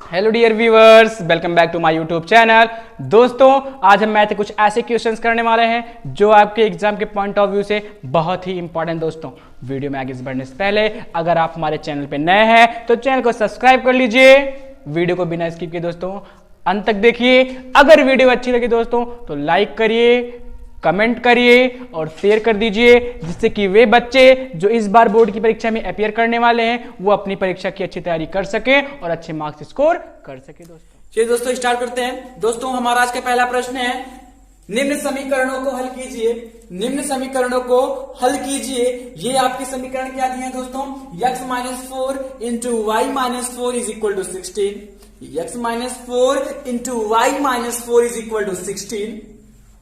Hello dear viewers, welcome back to my YouTube channel. दोस्तों, आज हम मैथ के कुछ ऐसे क्वेश्चंस करने वाले हैं जो आपके एग्जाम के पॉइंट ऑफ व्यू से बहुत ही इंपॉर्टेंट। दोस्तों, वीडियो में आगे बढ़ने से पहले अगर आप हमारे चैनल पे नए हैं तो चैनल को सब्सक्राइब कर लीजिए। वीडियो को बिना स्किप किए दोस्तों अंत तक देखिए। अगर वीडियो अच्छी लगी दोस्तों तो लाइक करिए, कमेंट करिए और शेयर कर दीजिए, जिससे कि वे बच्चे जो इस बार बोर्ड की परीक्षा में अपियर करने वाले हैं वो अपनी परीक्षा की अच्छी तैयारी कर सके और अच्छे मार्क्स स्कोर कर सके। दोस्तों चलिए दोस्तों स्टार्ट करते हैं। दोस्तों हमारा आज का पहला प्रश्न है, निम्न समीकरणों को हल कीजिए। निम्न समीकरणों को हल कीजिए। ये आपके समीकरण क्या दिए हैं दोस्तों? x minus four into Y minus four is equal to 16, x minus four into Y minus four is equal to 16,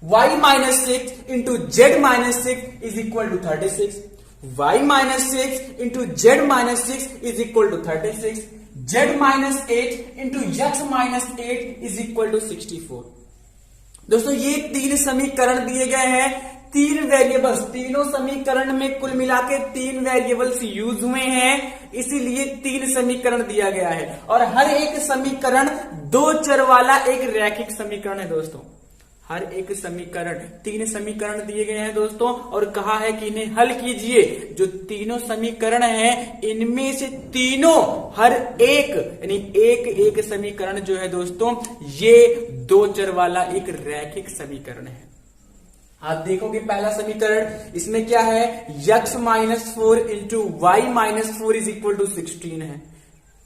y minus 6 into Z minus 6 is equal to 36, y minus 6 into Z minus 6 is equal to 36, z minus 8 into x minus 8 is equal to 64। दोस्तों ये तीन समीकरण दिए गए हैं, तीन variables, तीनों समीकरण में कुल मिला के तीन वेरिएबल्स यूज हुए हैं, इसीलिए तीन समीकरण दिया गया है। और हर एक समीकरण दो चर वाला एक रैखिक समीकरण है। दोस्तों हर एक समीकरण, तीन समीकरण दिए गए हैं दोस्तों, और कहा है कि इन्हें हल कीजिए। जो तीनों समीकरण हैं इनमें से तीनों हर एक यानी एक एक समीकरण जो है दोस्तों ये दो चर वाला एक रैखिक समीकरण है। आप देखोगे पहला समीकरण, इसमें क्या है? x minus four into Y minus four is equal to 16 है।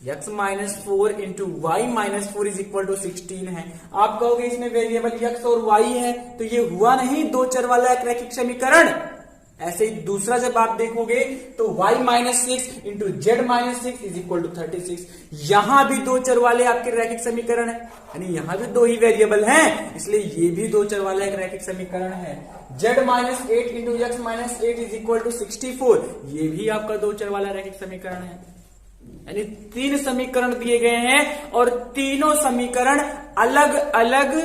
x minus four into Y minus four is equal to 16 है। आप कहोगे इसमें वेरिएबल x और y है, तो ये हुआ नहीं दो चर वाला एक रैखिक समीकरण। ऐसे ही दूसरा जब आप देखोगे तो y minus 6 into Z minus 6 is equal to 36। यहां भी दो चर वाले आपके रैखिक समीकरण है, यानी यहां भी दो ही वेरिएबल हैं, इसलिए ये भी दो चर वाला एक रैखिक समीकरण है। z minus 8 into x minus 8 is equal to 64, ये भी आपका दो चर वाला रैखिक समीकरण है। यानी तीन समीकरण दिए गए हैं और तीनों समीकरण अलग अलग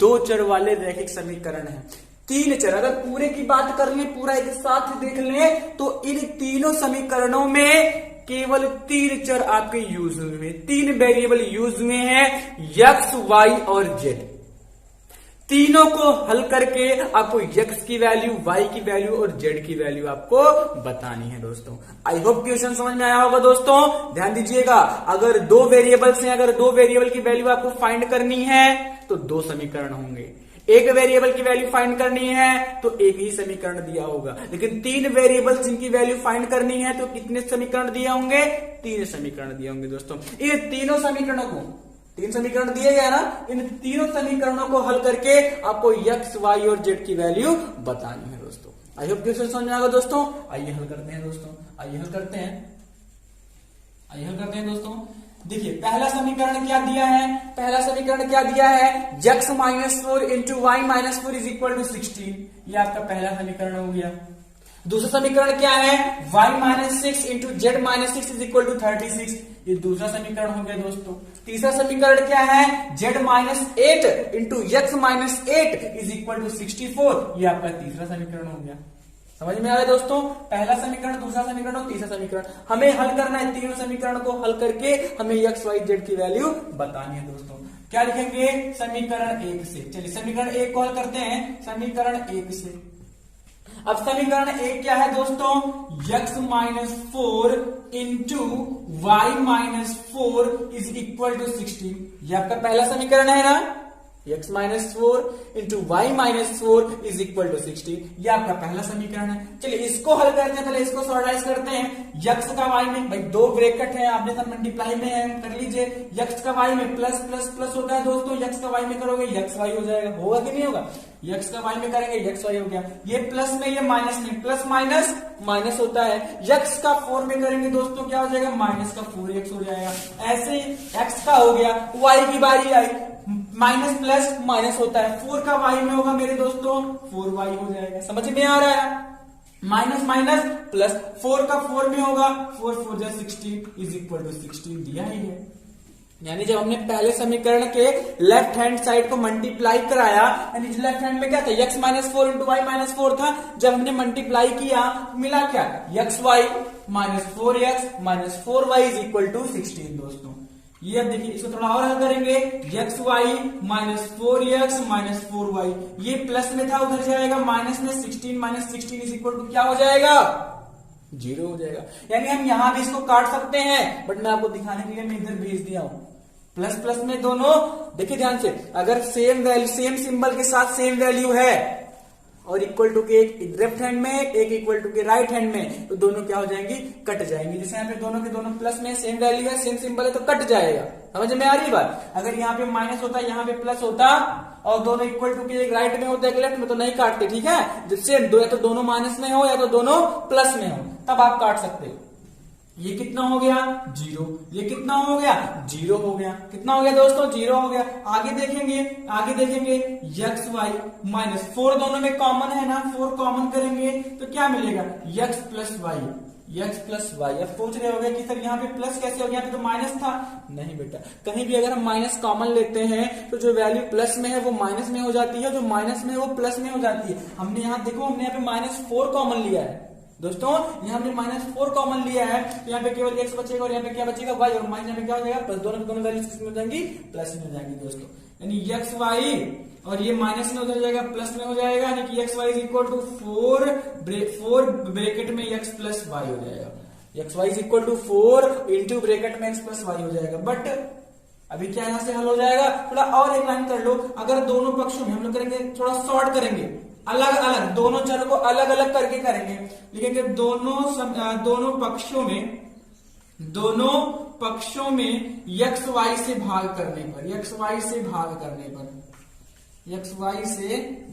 दो चर वाले रैखिक समीकरण हैं। तीन चर, अगर पूरे की बात कर लें, पूरा एक साथ देख लें, तो इन तीनों समीकरणों में केवल तीन चर आपके यूज हुए हैं, तीन वेरिएबल यूज हुए हैं, x, y और z। तीनों को हल करके आपको x की वैल्यू, y की वैल्यू और z की वैल्यू आपको बतानी है। दोस्तों आई होप क्वेश्चन समझ में आया होगा। दोस्तों ध्यान दीजिएगा, अगर दो वेरिएबल्स हैं, अगर दो वेरिएबल की वैल्यू आपको फाइंड करनी है तो दो समीकरण होंगे। एक वेरिएबल की वैल्यू फाइंड करनी है तो एक ही समीकरण दिया होगा, लेकिन तीन वेरिएबल्स जिनकी वैल्यू फाइंड करनी है तो कितने समीकरण दिए होंगे? तीन समीकरण दिए होंगे। दोस्तों इन तीनों समीकरणों को, तीन समीकरण दिए गए ना, इन तीनों समीकरणों को हल करके आपको x, y और z की वैल्यू बतानी है। दोस्तों आई होप क्वेश्चन समझ में आएगा। दोस्तों आइए हल करते हैं। दोस्तों आइए हल करते हैं। दोस्तों देखिए पहला समीकरण क्या दिया है? पहला समीकरण क्या दिया है? x minus four into Y minus four is equal to 16, ये आपका पहला समीकरण हो गया। दूसरा समीकरण क्या है? y minus 6 into Z minus 6 is equal to 36, ये दूसरा समीकरण हो गया। दोस्तों तीसरा समीकरण क्या है? z minus 8 into x minus 8 is equal to 64, ये आपका तीसरा समीकरण हो गया। समझ में आ रहा है दोस्तों? पहला समीकरण, दूसरा समीकरण और तीसरा समीकरण, हमें हल करना है। तीनों समीकरण को हल करके हमें x, y, z की वैल्यू बतानी है। दोस्तों क्या लिखेंगे? समीकरण 1 से। चलिए समीकरण 1 को हल करते हैं। समीकरण 1 से, अब समीकरण 1 क्या है दोस्तों? x minus 4 into Y minus 4 is equal to 16, ये आपका पहला समीकरण है ना। x minus 4 into Y minus 4 is equal to 16, ये आपका पहला समीकरण है। चलिए इसको हल करते हैं, पहले इसको सॉल्यूशन करते हैं। x का y में, भाई दो ब्रैकेट है, आपने सब मल्टीप्लाई में है, कर लीजिए। x का y में प्लस प्लस प्लस होता है दोस्तों, x का y में करोगे x y हो जाएगा, होगा कि नहीं होगा? x का y में करेंगे x y हो गया, ये प्लस में ये माइनस में, प्लस माइनस माइनस होता है। x का 4 में करेंगे दोस्तों क्या हो जाएगा? माइनस का 4x हो जाएगा। ऐसे x का हो गया, y की बारी आई, माइनस प्लस माइनस होता है, 4 का y में होगा मेरे दोस्तों 4y हो जाएगा। समझ में आ रहा है? माइनस माइनस प्लस, 4 का 4 में होगा, 4 4 जा 16 इज इक्वल टू 16 दिया ही है। यानी जब हमने पहले समीकरण के लेफ्ट हैंड साइड को मल्टीप्लाई कराया, यानी लेफ्ट हैंड में क्या था? x minus 4 into Y minus 4 था। जब हमने मल्टीप्लाई किया मिला क्या? x y minus 4x minus 4y is equal to 16। दोस्तों ये अब देखिए इसको थोड़ा और हल करेंगे, x Y minus 4x minus 4y, ये प्लस में था उधर जाएगा माइनस में, 16 माइनस 16 इज इक्वल टू क्या हो जाएगा, 0 हो जाएगा। यानी हम यहां भी इसको काट सकते हैं, बट मैं आपको दिखाने के लिए मैं इधर भेज दिया हूं। प्लस प्लस में दोनों देखिए ध्यान से, अगर सेम वैल्यू सेम सिंबल के साथ सेम वैल्यू है और इक्वल टू के एक लेफ्ट हैंड में एक इक्वल टू के राइट हैंड में, तो दोनों क्या हो जाएंगी, कट जाएंगी। जैसे यहाँ पे दोनों के दोनों प्लस में सेम वैल्यू है, सेम सिंबल है, तो कट जाएगा। समझ में आ रही बात। अगर यहाँ पे माइनस होता, यहाँ पे प्लस होता और दोनों इक्वल टू के एक राइट में होता एक लेफ्ट में, तो नहीं काटते, ठीक है। जिससे दो या तो दोनों माइनस में हो या तो दोनों प्लस में हो, तब आप काट सकते हो। ये कितना हो गया, 0। ये कितना हो गया, 0 हो गया। कितना हो गया दोस्तों, 0 हो गया। आगे देखेंगे एक्स वाई माइनस 4 दोनों में कॉमन है ना, 4 कॉमन करेंगे तो क्या मिलेगा, x plus y, x plus y. अब सोच रहे होंगे कि सर यहाँ पे प्लस कैसे हो गया, यहाँ पे तो माइनस था। नहीं बेटा, कहीं भी अगर हम माइनस कॉमन लेते हैं तो जो वैल्यू प्लस में है वो माइनस में हो जाती है, जो माइनस में है वो प्लस में हो जाती है। हमने यहाँ देखो, हमने यहाँ पे माइनस 4 कॉमन लिया है दोस्तों, यहाँ पे माइनस 4 कॉमन लिया है, तो यहाँ पे केवल x बचेगा और यहाँ पे क्या बचेगा, y, और माइनस यहाँ पे क्या हो जाएगा, प्लस। दोनों दोनों वैल्यूज किस में हो जाएंगी, प्लस में हो जाएंगी दोस्तों। यानी एक्स वाई और ये माइनस में उधर जाएगा, प्लस में हो जाएगा, यानी कि x y is equal to 4 bracket में एक्स प्लस वाई हो जाएगा। X y is equal to 4 into bracket में एक्स प्लस वाई हो जाएगा। बट अभी क्या यहाँ से हल हो जाएगा, थोड़ा और एक लाइन कर लो। अगर दोनों पक्षों में हम लोग करेंगे, थोड़ा शॉर्ट करेंगे, अलग अलग दोनों चरों को अलग अलग करके करेंगे। लिखेंगे दोनों पक्षों में एक्स वाई से भाग करने पर, एक्स वाई से भाग करने पर, एक्स वाई से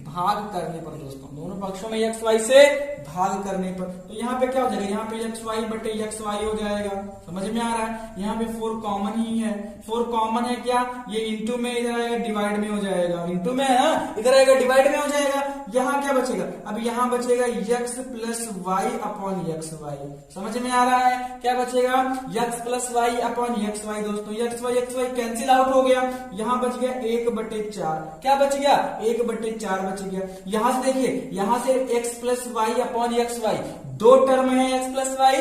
भाग करने पर दोस्तों, दोनों पक्षों में एक्स वाई से भाग करने पर, तो यहाँ पे क्या हो जाएगा, यहाँ पे एक्स वाई बटे एक्स वाई हो जाएगा। समझ में आ रहा है। यहाँ पे 4 कॉमन ही है, 4 कॉमन है क्या, ये इंटू में इधर आएगा, डिवाइड में हो जाएगा, इंटू में है इधर आएगा, डिवाइड में हो जाएगा। यहाँ क्या बचेगा, अब यहाँ बचेगा x plus y upon x y. समझ में आ रहा है, क्या बचेगा, x plus y upon x y. दोस्तों एक्स वाई कैंसिल आउट हो गया, यहाँ बच गया 1/4। क्या बच गया, 1/4 बच गया। यहां से देखिए, यहां से x plus y upon x y, 2 term है x प्लस वाई,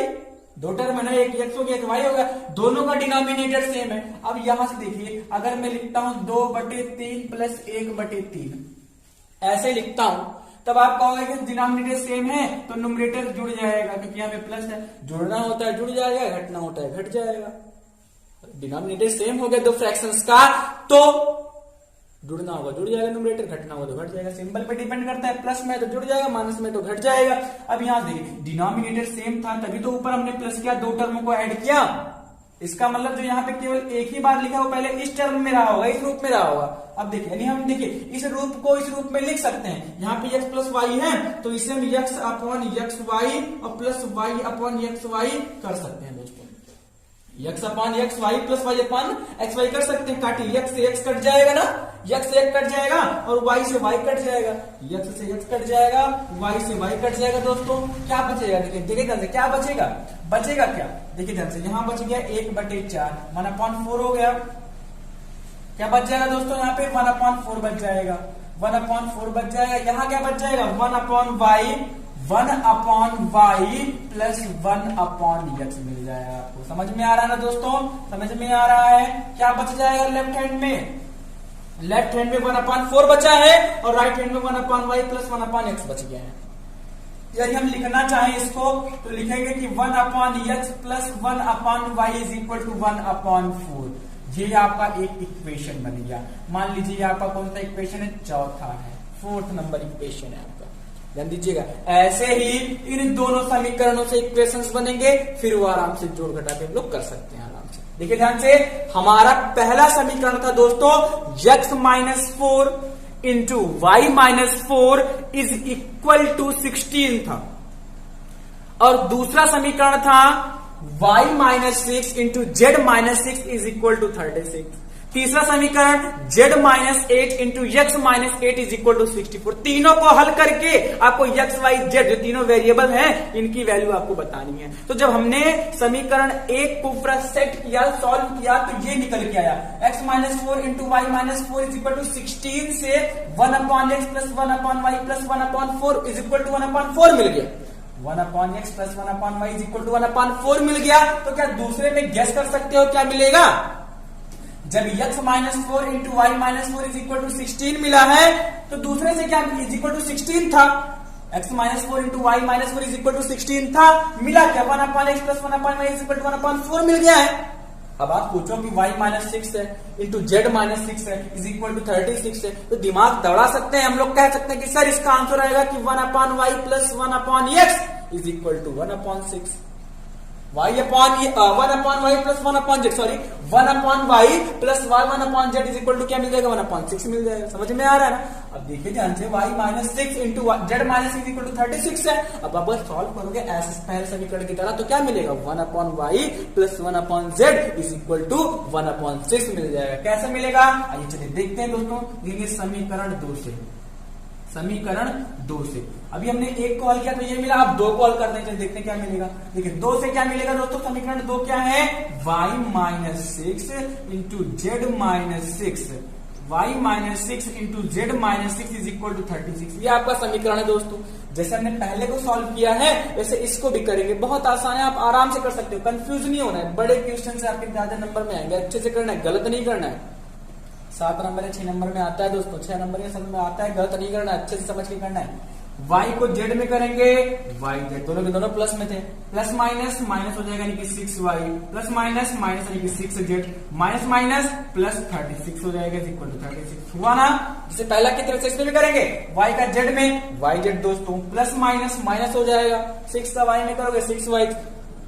2 टर्म है ना, एक x हो गया एक y हो गया, दोनों का डिनोमिनेटर सेम है। अब यहां से देखिए, अगर मैं लिखता हूं 2/3 प्लस 1/3 ऐसे लिखता हूं, तब आप कहोगे कि डिनोमिनेटर सेम है तो न्यूमरेटर जुड़ जाएगा, क्योंकि यहाँ पे प्लस है। जुड़ना होता है जुड़ जाएगा, घटना होता है घट जाएगा। डिनोमिनेटर सेम हो गया दो फ्रैक्शंस का, तो जुड़ना होगा जुड़ जाएगा न्यूमरेटर, घटना होगा तो घट जाएगा। सिंबल पे डिपेंड करता है, प्लस में तो जुड़ जाएगा, माइनस में तो घट जाएगा। अब यहां देखिए, डिनोमिनेटर सेम था तभी तो ऊपर हमने प्लस किया, 2 टर्मों को ऐड किया। इसका मतलब जो यहाँ पे केवल एक ही बार लिखा हो, पहले इस टर्म में रहा होगा, इस रूप में रहा होगा। अब देखिए, यानी हम देखिए इस रूप को इस रूप में लिख सकते हैं। यहाँ पे x प्लस वाई है तो इसे हम x अपॉन एक्स वाई और plus y upon x y कर सकते हैं दोस्तों। x upon x y plus y upon x y कर सकते हैं। काटिए, x से x कट जाएगा ना, x से x कट जाएगा और y से y कट जाएगा, x से x कट जाएगा, y से y कट जाएगा। दोस्तों क्या बचेगा, देखिए ध्यान से, क्या बचेगा, बचेगा क्या, देखिए ध्यान से, यहाँ बच गया 1/4, 1/4 हो गया। क्या बच जाएगा दोस्तों, यहाँ पे 1/4 बच जाएगा, 1/4 बच जाएगा। यहाँ क्या बच जाएगा, 1/y, 1/y प्लस 1/x मिल जाएगा आपको। समझ में आ रहा है ना दोस्तों, समझ में आ रहा है। क्या बच जाएगा लेफ्ट हैंड में, लेफ्ट हैंड में 1/4 बचा है और राइट हैंड में 1/y प्लस 1/x बच गया है। यदि हम लिखना चाहें इसको तो लिखेंगे कि 1/x plus 1/y is equal to 1/4। ये आपका एक इक्वेशन बन गया। मान लीजिए आपका कौन सा इक्वेशन है, चौथा है, 4th नंबर इक्वेशन है आपका, ध्यान दीजिएगा। ऐसे ही इन दोनों समीकरणों से इक्वेशंस बनेंगे, फिर वो आराम से जोड़ घटा के हम लोग कर सकते हैं आराम से। देखिए ध्यान से, हमारा पहला समीकरण था दोस्तों x minus 4 into Y minus 4 is equal to 16 था, और दूसरा समीकरण था y minus 6 into Z minus 6 is equal to 36। तीसरा समीकरण z minus 8 into x minus 8 is equal to 64। तीनों को हल करके आपको x, y, z जो तीनों वेरिएबल हैं इनकी वैल्यू आपको बतानी है। तो जब हमने समीकरण 1 को पूरा सेट किया, सॉल्व किया, तो ये निकल के आया x minus 4 into Y minus 4 is equal to 16 से 1/x plus 1/y plus 1/4 is equal to 1/4 मिल गया। 1/x plus 1/y is equal to 1/4 मिल गया। तो क्या दूसरे में गेस कर सकते हो क्या मिलेगा, जब x minus 4 into Y minus 4 is equal to 16 मिला है तो दूसरे से क्या इज इक्वल टू 16 था। x minus 4 into Y minus 4 is equal to 16 था, मिला क्या 1 upon x plus 1 upon y is equal to 1 upon 4 मिल गया है। अब आप पूछो कि y माइनस 6 है इंटू जेड माइनस 6 है इज इक्वल टू 36 है, तो दिमाग दौड़ा सकते हैं हम लोग, कह सकते हैं कि सर इसका आंसर आएगा कि 1 upon Y plus 1 upon x is equal to 1 upon 6। One upon Y plus 1 upon z, sorry 1 upon Y plus y 1 upon Z is equal to क्या मिल जाएगा 1 अपॉन 6 मिल जाएगा। समझ में आ रहा है ना। अब देखिए ध्यान से y minus 6 into Z minus 6 equal to 36 है। अब आप सॉल्व करोगे ऐसे पहले समीकरण की तरह तो क्या मिलेगा 1 upon Y plus 1 upon Z is equal to 1 upon 6 मिल जाएगा। कैसे मिलेगा आइए चलिए देखते हैं दोस्तों। देखिए समीकरण 2 से, समीकरण 2 से अभी हमने एक कॉल किया तो ये मिला, अब 2 कॉल करते हैं, देखते हैं क्या मिलेगा। देखिए 2 से क्या मिलेगा दोस्तों, समीकरण 2 क्या है y minus 6 into Z minus 6, y minus 6 into Z minus 6 is equal to 36। ये आपका समीकरण है दोस्तों। जैसे हमने पहले को सॉल्व किया है वैसे इसको भी करेंगे, बहुत आसान है, आप आराम से कर सकते हो, कंफ्यूज नहीं होना है। बड़े क्वेश्चन से आपके ज्यादा नंबर में आएंगे, अच्छे से करना है, गलत नहीं करना है। 7 नंबर या 6 नंबर में आता है दोस्तों, 6 नंबर या 7 में आता है, गलत नहीं करना है, अच्छे से समझ के करना है। y को z में करेंगे, y z दोनों के दोनों प्लस में थे, प्लस माइनस माइनस हो जाएगा यानी कि 6y प्लस माइनस माइनस यानी कि 6z माइनस माइनस प्लस 36 हो जाएगा इक्वल टू 36 हुआ ना। जिसे पहला की तरह से इसमें भी करेंगे, y का z में yz दोस्तों प्लस माइनस माइनस हो जाएगा, 6 का y में करोगे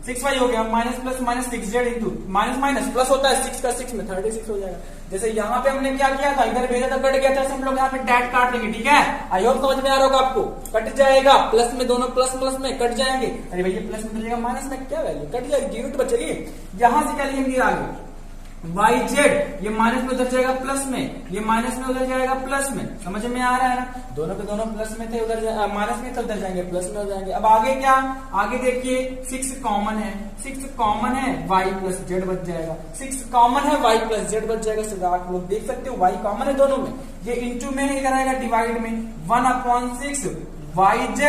6y हो गया, minus plus minus 6z into minus minus plus होता है 6 का 6 में 36 हो जाएगा। जैसे यहाँ पे हमने क्या किया था, इधर भेजा था कट गया था, हम लोग यहाँ पे डैट काट देंगे, ठीक है। आई होप समझ में आ रहा होगा आपको, कट जाएगा प्लस में, दोनों प्लस प्लस में कट जाएंगे। अरे भैया प्लस में जाएगा माइनस में क्या वैल्यू कट जाएगी, 0 बचेगी। यहाँ से क्या लिखेंगे आगे yz, ये माइनस में उधर जाएगा प्लस में, ये माइनस में उधर जाएगा प्लस में, समझ में आ रहा है ना। दोनों के दोनों प्लस में थे, उधर माइनस में तो उधर जाएंगे प्लस में हो जाएंगे। अब आगे क्या, आगे देखिए 6 कॉमन है, 6 कॉमन है y प्लस जेड बच जाएगा, 6 कॉमन है y प्लस जेड बच जाएगा। सीधा आप लोग देख सकते हो y कॉमन है दोनों में, ये इंटू में इधर आएगा डिवाइड में 1 upon 6 yz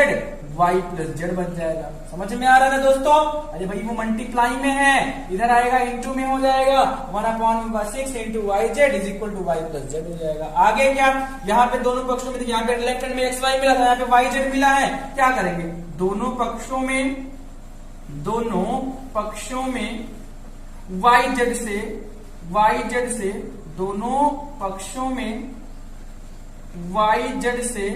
y plus Z बच जाएगा। समझ में आ रहा है ना दोस्तों। अरे भाई वो मल्टीप्लाई में है, इधर आएगा इंटू में हो जाएगा 1 upon 6 into y z is equal to y plus z हो जाएगा। आगे क्या, यहाँ पे दोनों पक्षों में, यहाँ पे लेफ्ट हैंड में एक्स वाई मिला था, यहाँ पे वाई जेड मिला है, क्या करेंगे दोनों पक्षों में वाई जेड से दोनों पक्षों में वाई जेड से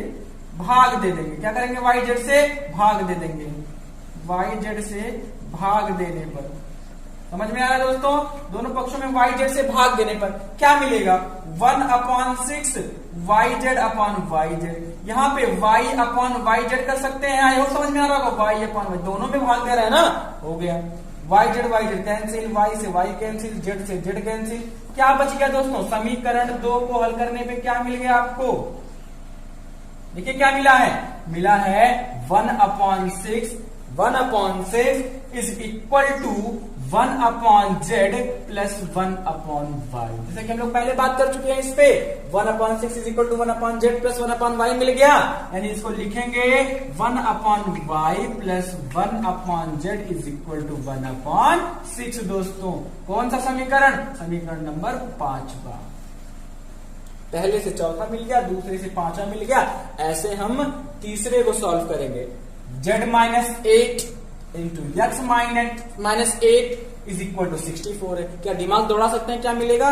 भाग दे देंगे। क्या करेंगे वाई जेड से भाग दे देंगे, वाई जेड से भाग देने पर, समझ में आ रहा है दोस्तों। दोनों पक्षों में वाई जेड से भाग देने पर क्या मिलेगा 1 upon 6 y z upon y z. यहाँ पे वाई अपॉन वाई जेड कर सकते हैं, आई होप समझ में आ रहा होगा, वाई अपॉन वाई दोनों में भाग दे रहा है ना, हो गया वाई जेड कैंसिल, वाई से वाई कैंसिल, जेड से जेड कैंसिल। क्या बच गया दोस्तों, समीकरण 2 को हल करने पे क्या मिल गया आपको, देखिए क्या मिला है 1 upon 6 is equal to 1 upon Z plus 1 upon y. जैसे कि हम लोग पहले बात कर चुके हैं इस पे, 1 upon 6 is equal to 1 upon Z plus 1 upon Y मिल गया, यानी इसको लिखेंगे 1 upon Y plus 1 upon Z is equal to 1 upon 6 दोस्तों। कौन सा समीकरण, समीकरण नंबर 5। पहले से चौथा मिल गया, दूसरे से 5वां मिल गया। ऐसे हम तीसरे को सॉल्व करेंगे, z minus 8 into x minus 8 is equal to 64 है। क्या दिमाग दौड़ा सकते हैं, क्या मिलेगा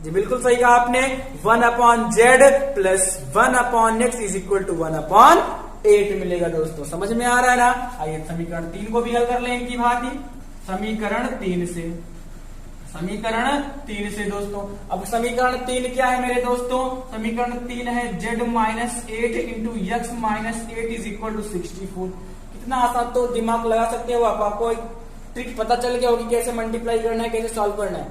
जी, बिल्कुल सही कहा आपने, 1 upon Z plus 1 upon x is equal to 1 upon 8 मिलेगा दोस्तों। समझ में आ रहा है ना। आइए समीकरण 3 को भी हल कर लें इनकी भांति। समीकरण 3 से दोस्तों, अब समीकरण 3 क्या है मेरे दोस्तों, समीकरण 3 है z minus 8 into x minus 8 is equal to 64। कितना आसान, तो दिमाग लगा सकते हो आपको एक ट्रिक पता चल गया होगी कैसे मल्टीप्लाई करना है, कैसे सॉल्व करना है,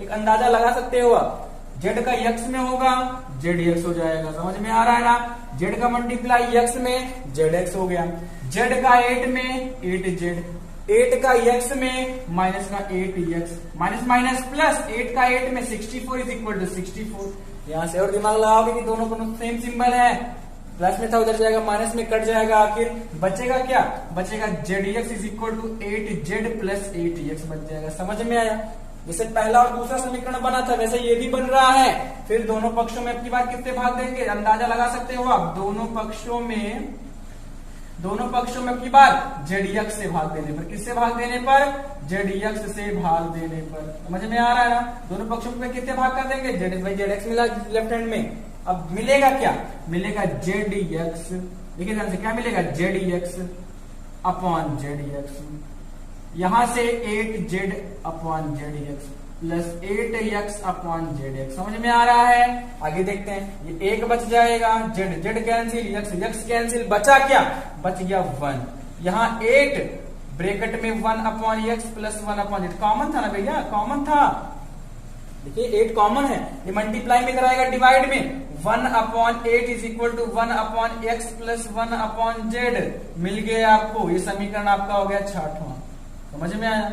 एक अंदाजा लगा सकते हो आप। z का x में होगा zx हो जाएगा, समझ में आ रहा है ना। z का मल्टीप्लाई x में zx हो गया, z का 8 में 8z, 8 का x में माइनस का 8x, माइनस माइनस प्लस 8 का 8 में 64 इज इक्वल टू 64। यहाँ से और दिमाग लगाओगे कि दोनों को सेम सिंबल है, प्लस में था उधर जाएगा माइनस में कट जाएगा, आखिर बचेगा क्या, बचेगा zx is equal to 8z plus 8x बच जाएगा। समझ में आया। जैसे पहला और दूसरा समीकरण बना था वैसे ये भी बन रहा है। फिर दोनों पक्षों में आपकी बात कितने भाग देंगे, अंदाजा लगा सकते हो आप। दोनों पक्षों में आपकी बात जेडीएक्स से भाग देने पर, किससे भाग देने पर, जेडीएक्स से भाग देने पर। समझ में आ रहा है ना। दोनों पक्षों में कितने भाग कर देंगे, जेड बाई जेडएक्स मिला लेफ्ट हैंड में। अब मिलेगा क्या, मिलेगा जेडीएक्स, देखिए ध्यान से क्या मिलेगा, जेडीएक्स अपॉन जेडीएक्स, यहां से 8z upon ZDX plus 8x upon ZX. समझ में आ रहा है। आगे देखते हैं, ये 1 बच जाएगा, जेड कैंसिल, यक्स कैंसिल, बचा क्या, बच गया 1। यहाँ 8 ब्रैकेट में 1 upon x plus 1 upon Z, common था ना भैया, कॉमन था। देखिए 8 कॉमन है, ये मल्टीप्लाई में कराएगा डिवाइड में, 1 upon 8 is equal to 1 upon x plus 1 upon Z मिल गया आपको। ये समीकरण आपका हो गया 6वां। समझ में आया।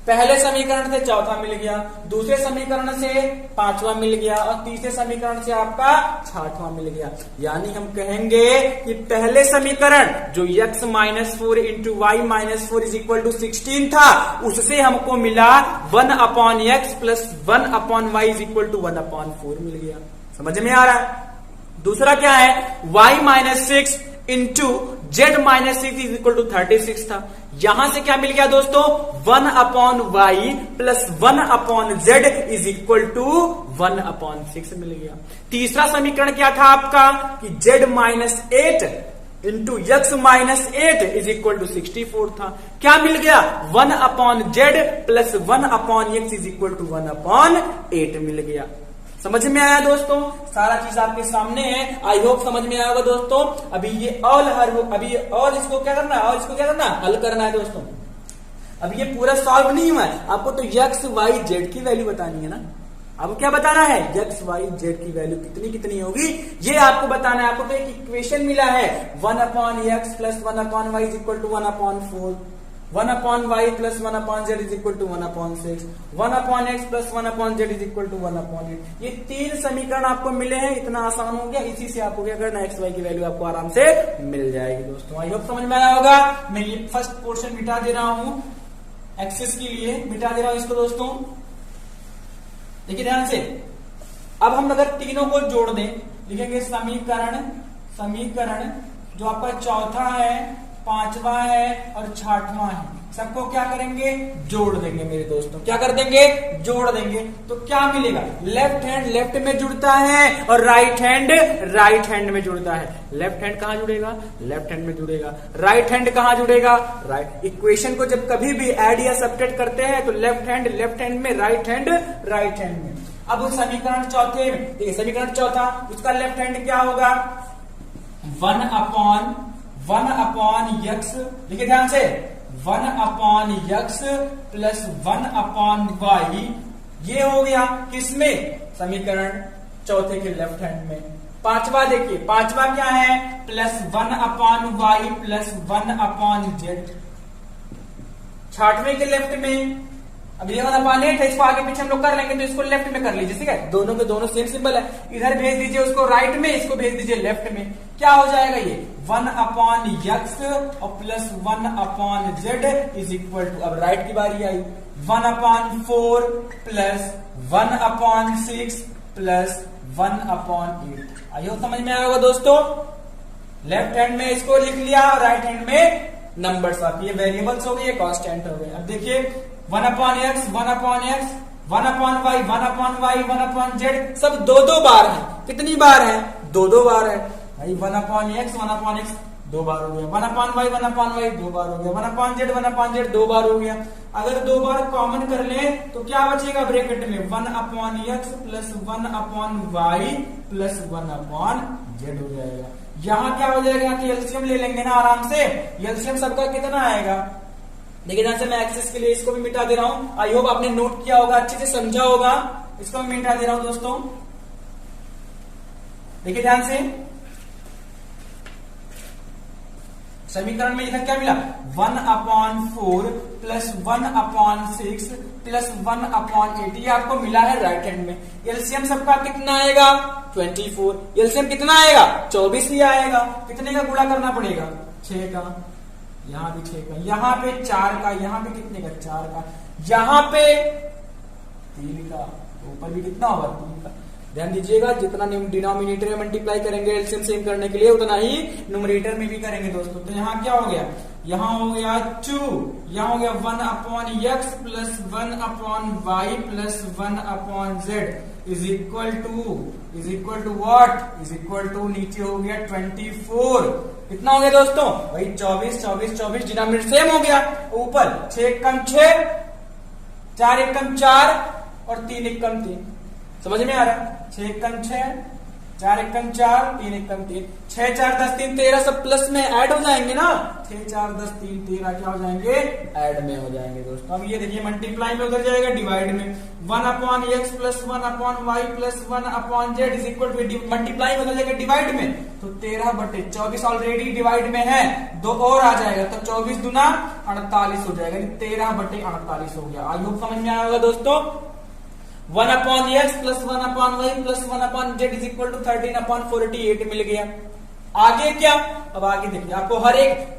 पहले समीकरण से 4था मिल गया, दूसरे समीकरण से 5वां मिल गया और तीसरे समीकरण से आपका 6वां मिल गया। यानी हम कहेंगे कि पहले समीकरण जो x minus 4 into Y minus 4 is equal to 16 था, उससे हमको मिला 1 upon x plus 1 upon y is equal to 1 upon 4 मिल गया। समझ में आ रहा है। दूसरा क्या है, y minus 6 into Z minus 6 is equal to 36 था। यहां से क्या मिल गया दोस्तों, 1 upon Y plus 1 upon Z is equal to 1 upon 6 मिल गया। तीसरा समीकरण क्या था आपका, कि z minus 8 into x minus 8 is equal to 64 था। क्या मिल गया, 1 upon Z plus 1 upon x is equal to 1 upon 8 मिल गया। समझ में आया दोस्तों, सारा चीज आपके सामने है। आई होप समझ में आया होगा दोस्तों। अभी ये ऑल हर हो, अभी और इसको क्या करना है, और इसको क्या करना है, हल करना है दोस्तों। अभी ये पूरा सॉल्व नहीं हुआ है, आपको तो एक्स वाई जेड की वैल्यू बतानी है ना। आपको क्या बताना है, एक्स वाई जेड की वैल्यू कितनी कितनी होगी ये आपको बताना है। आपको तो एक इक्वेशन मिला है, 1 upon x plus 1 upon y is equal to 1 upon 4, 1 upon Y plus 1 upon Z is equal to 1 upon 6, 1 upon x plus 1 upon Z is equal to 1 upon 8। ये 3 समीकरण आपको मिले हैं, इतना आसान हो गया। इसी से आपको क्या करना है, एक्स वाई की वैल्यू आपको आराम से मिल जाएगी दोस्तों। आई होप समझ में आया होगा। मैं ये फर्स्ट पोर्शन मिटा दे रहा हूं, एक्सेस के लिए मिटा दे रहा हूं इसको दोस्तों। देखिए ध्यान से, अब हम अगर तीनों को जोड़ दें, लिखेंगे समीकरण जो आपका चौथा है, 5वां है और 6वां है, सबको क्या करेंगे, जोड़ देंगे मेरे दोस्तों। क्या कर देंगे, जोड़ देंगे। तो क्या मिलेगा, लेफ्ट हैंड लेफ्ट में जुड़ता है और राइट हैंड राइट हैंड में जुड़ता है। लेफ्ट हैंड कहां जुड़ेगा, लेफ्ट हैंड में जुड़ेगा। राइट हैंड कहां जुड़ेगा, राइट। इक्वेशन को जब कभी भी ऐड या सब्ट्रैक्ट करते हैं तो लेफ्ट हैंड में, राइट हैंड में। अब समीकरण चौथे में, देखिए समीकरण चौथा, उसका लेफ्ट हैंड क्या होगा, 1 अपॉन यक्स, देखिए ध्यान से, 1 upon x plus 1 upon y, ये हो गया किसमें, समीकरण चौथे के लेफ्ट हैंड में। 5वां देखिए, 5वां क्या है, plus 1 upon Y plus 1 upon Z. 6वें के लेफ्ट में, अब ये 1 अपॉन 8 है, इसको आगे पीछे हम लोग कर लेंगे, तो इसको लेफ्ट में कर लीजिए, ठीक है। दोनों के दोनों सेम सिंबल है, इधर भेज दीजिए उसको राइट में, इसको भेज दीजिए लेफ्ट में। क्या हो जाएगा ये, 1 अपॉन यक्स और plus 1 upon Z is equal to, अब राइट की बारी आई, 1 upon 4 plus 1 upon 6 plus 1 upon 8। आइए समझ में आएगा दोस्तों। लेफ्ट हैंड में इसको लिख लिया और राइट हैंड में नंबर्स, आप ये वेरिएबल्स हो गए, ये कांस्टेंट हो गए। अब देखिए 1 upon x, 1 upon x, 1 upon y, 1 upon y, 1 upon z, सब 2-2 बार है। कितनी बार है, 2-2 बार है भाई। 1 अपॉन एक्स 2 बार हो गया, 1 अपॉन वाई 2 बार हो गया, 1 अपॉन जेड 2 बार हो गया। अगर 2 बार कॉमन कर ले तो क्या बचेगा ब्रैकेट में, 1 upon x plus 1 upon Y plus 1 upon z हो जाएगा। यहां क्या हो जाएगा कि एलसीएम ले लेंगे ना आराम से। एलसीएम सबका कितना आएगा, देखिए ध्यान से, मैं एक्सेस के लिए इसको भी मिटा दे रहा हूं। आई होप आपने नोट किया होगा, अच्छे से समझा होगा। इसको मैं मिटा दे रहा हूं दोस्तों। देखिए ध्यान से, समीकरण में लिखा क्या मिला, 1 upon 4 plus 1 upon 6 plus 1 upon 8, ये आपको मिला है राइट हैंड में। एलसीएम सबका कितना आएगा, 24। एलसीएम कितना आएगा, 24 ही आएगा। कितने का गुणा करना पड़ेगा, 6 का, यहां भी 6 का, यहां पे 4 का, यहां पे कितने का, 4 का, यहां पे 3 का, तो ऊपर भी कितना होगा 3 का। ध्यान दीजिएगा, जितना डिनोमिनेटर में मल्टीप्लाई करेंगे एलसीएम सेम करने के लिए, उतना ही न्यूमरेटर में भी करेंगे दोस्तों। तो यहाँ क्या हो गया, यहाँ हो गया 2, यहाँ हो गया 1/x plus 1/y plus 1/z is equal to what, is equal to नीचे हो गया 24। कितना हो गया दोस्तों, भाई 24 24 24, डिनोमिनेटर सेम हो गया। ऊपर 6 एकम 6, 4 एकम 4 और 3 एकम 3। समझ में आ रहा है, 6 एकम 6, 4 एकम 4, 3 एकम 3, 6 4 10 3 13 सब प्लस में ऐड हो जाएंगे ना, 6 4 10 3 13 क्या हो जाएंगे, ऐड में हो जाएंगे दोस्तों। अब ये देखिए मल्टीप्लाई में उधर जाएगा डिवाइड में, 1/x plus 1/y plus 1/z is equal to, multiply में उधर जाएगा डिवाइड में, तो 13/24 ऑलरेडी डिवाइड में है, 2 और आ जाएगा तो 24 दूना 48 हो जाएगा, 13/48 हो गया। आई होप समझ में आया होगा दोस्तों। 1/x plus 1/y plus 1/z is equal to 13/48 मिल गया। आगे क्या, अब आगे देखिए, आपको हर एक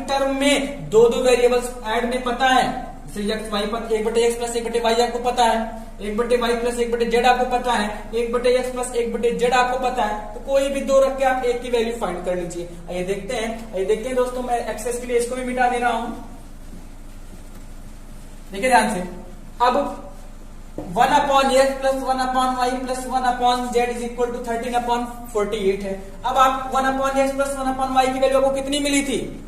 टर्म में दो वेरिएबल्स ऐड में पता है, जैसे x y पर 1/x प्लस 1/y आपको पता है, 1/y प्लस 1/z आपको पता है, 1/x प्लस 1/z आपको पता है, तो कोई भी दो रख के आप एक की वैल्यू फाइंड कर लीजिए। आइए देखते हैं दोस्तों, मैं एक्सेस के लिए इसको भी मिटा दे रहा हूं, देखिए ध्यान से। अब 1/x plus 1/y plus 1/z is equal to 13/48 है। अब आप 1/x प्लस 1/y की वैल्यू आपको कितनी मिली थी,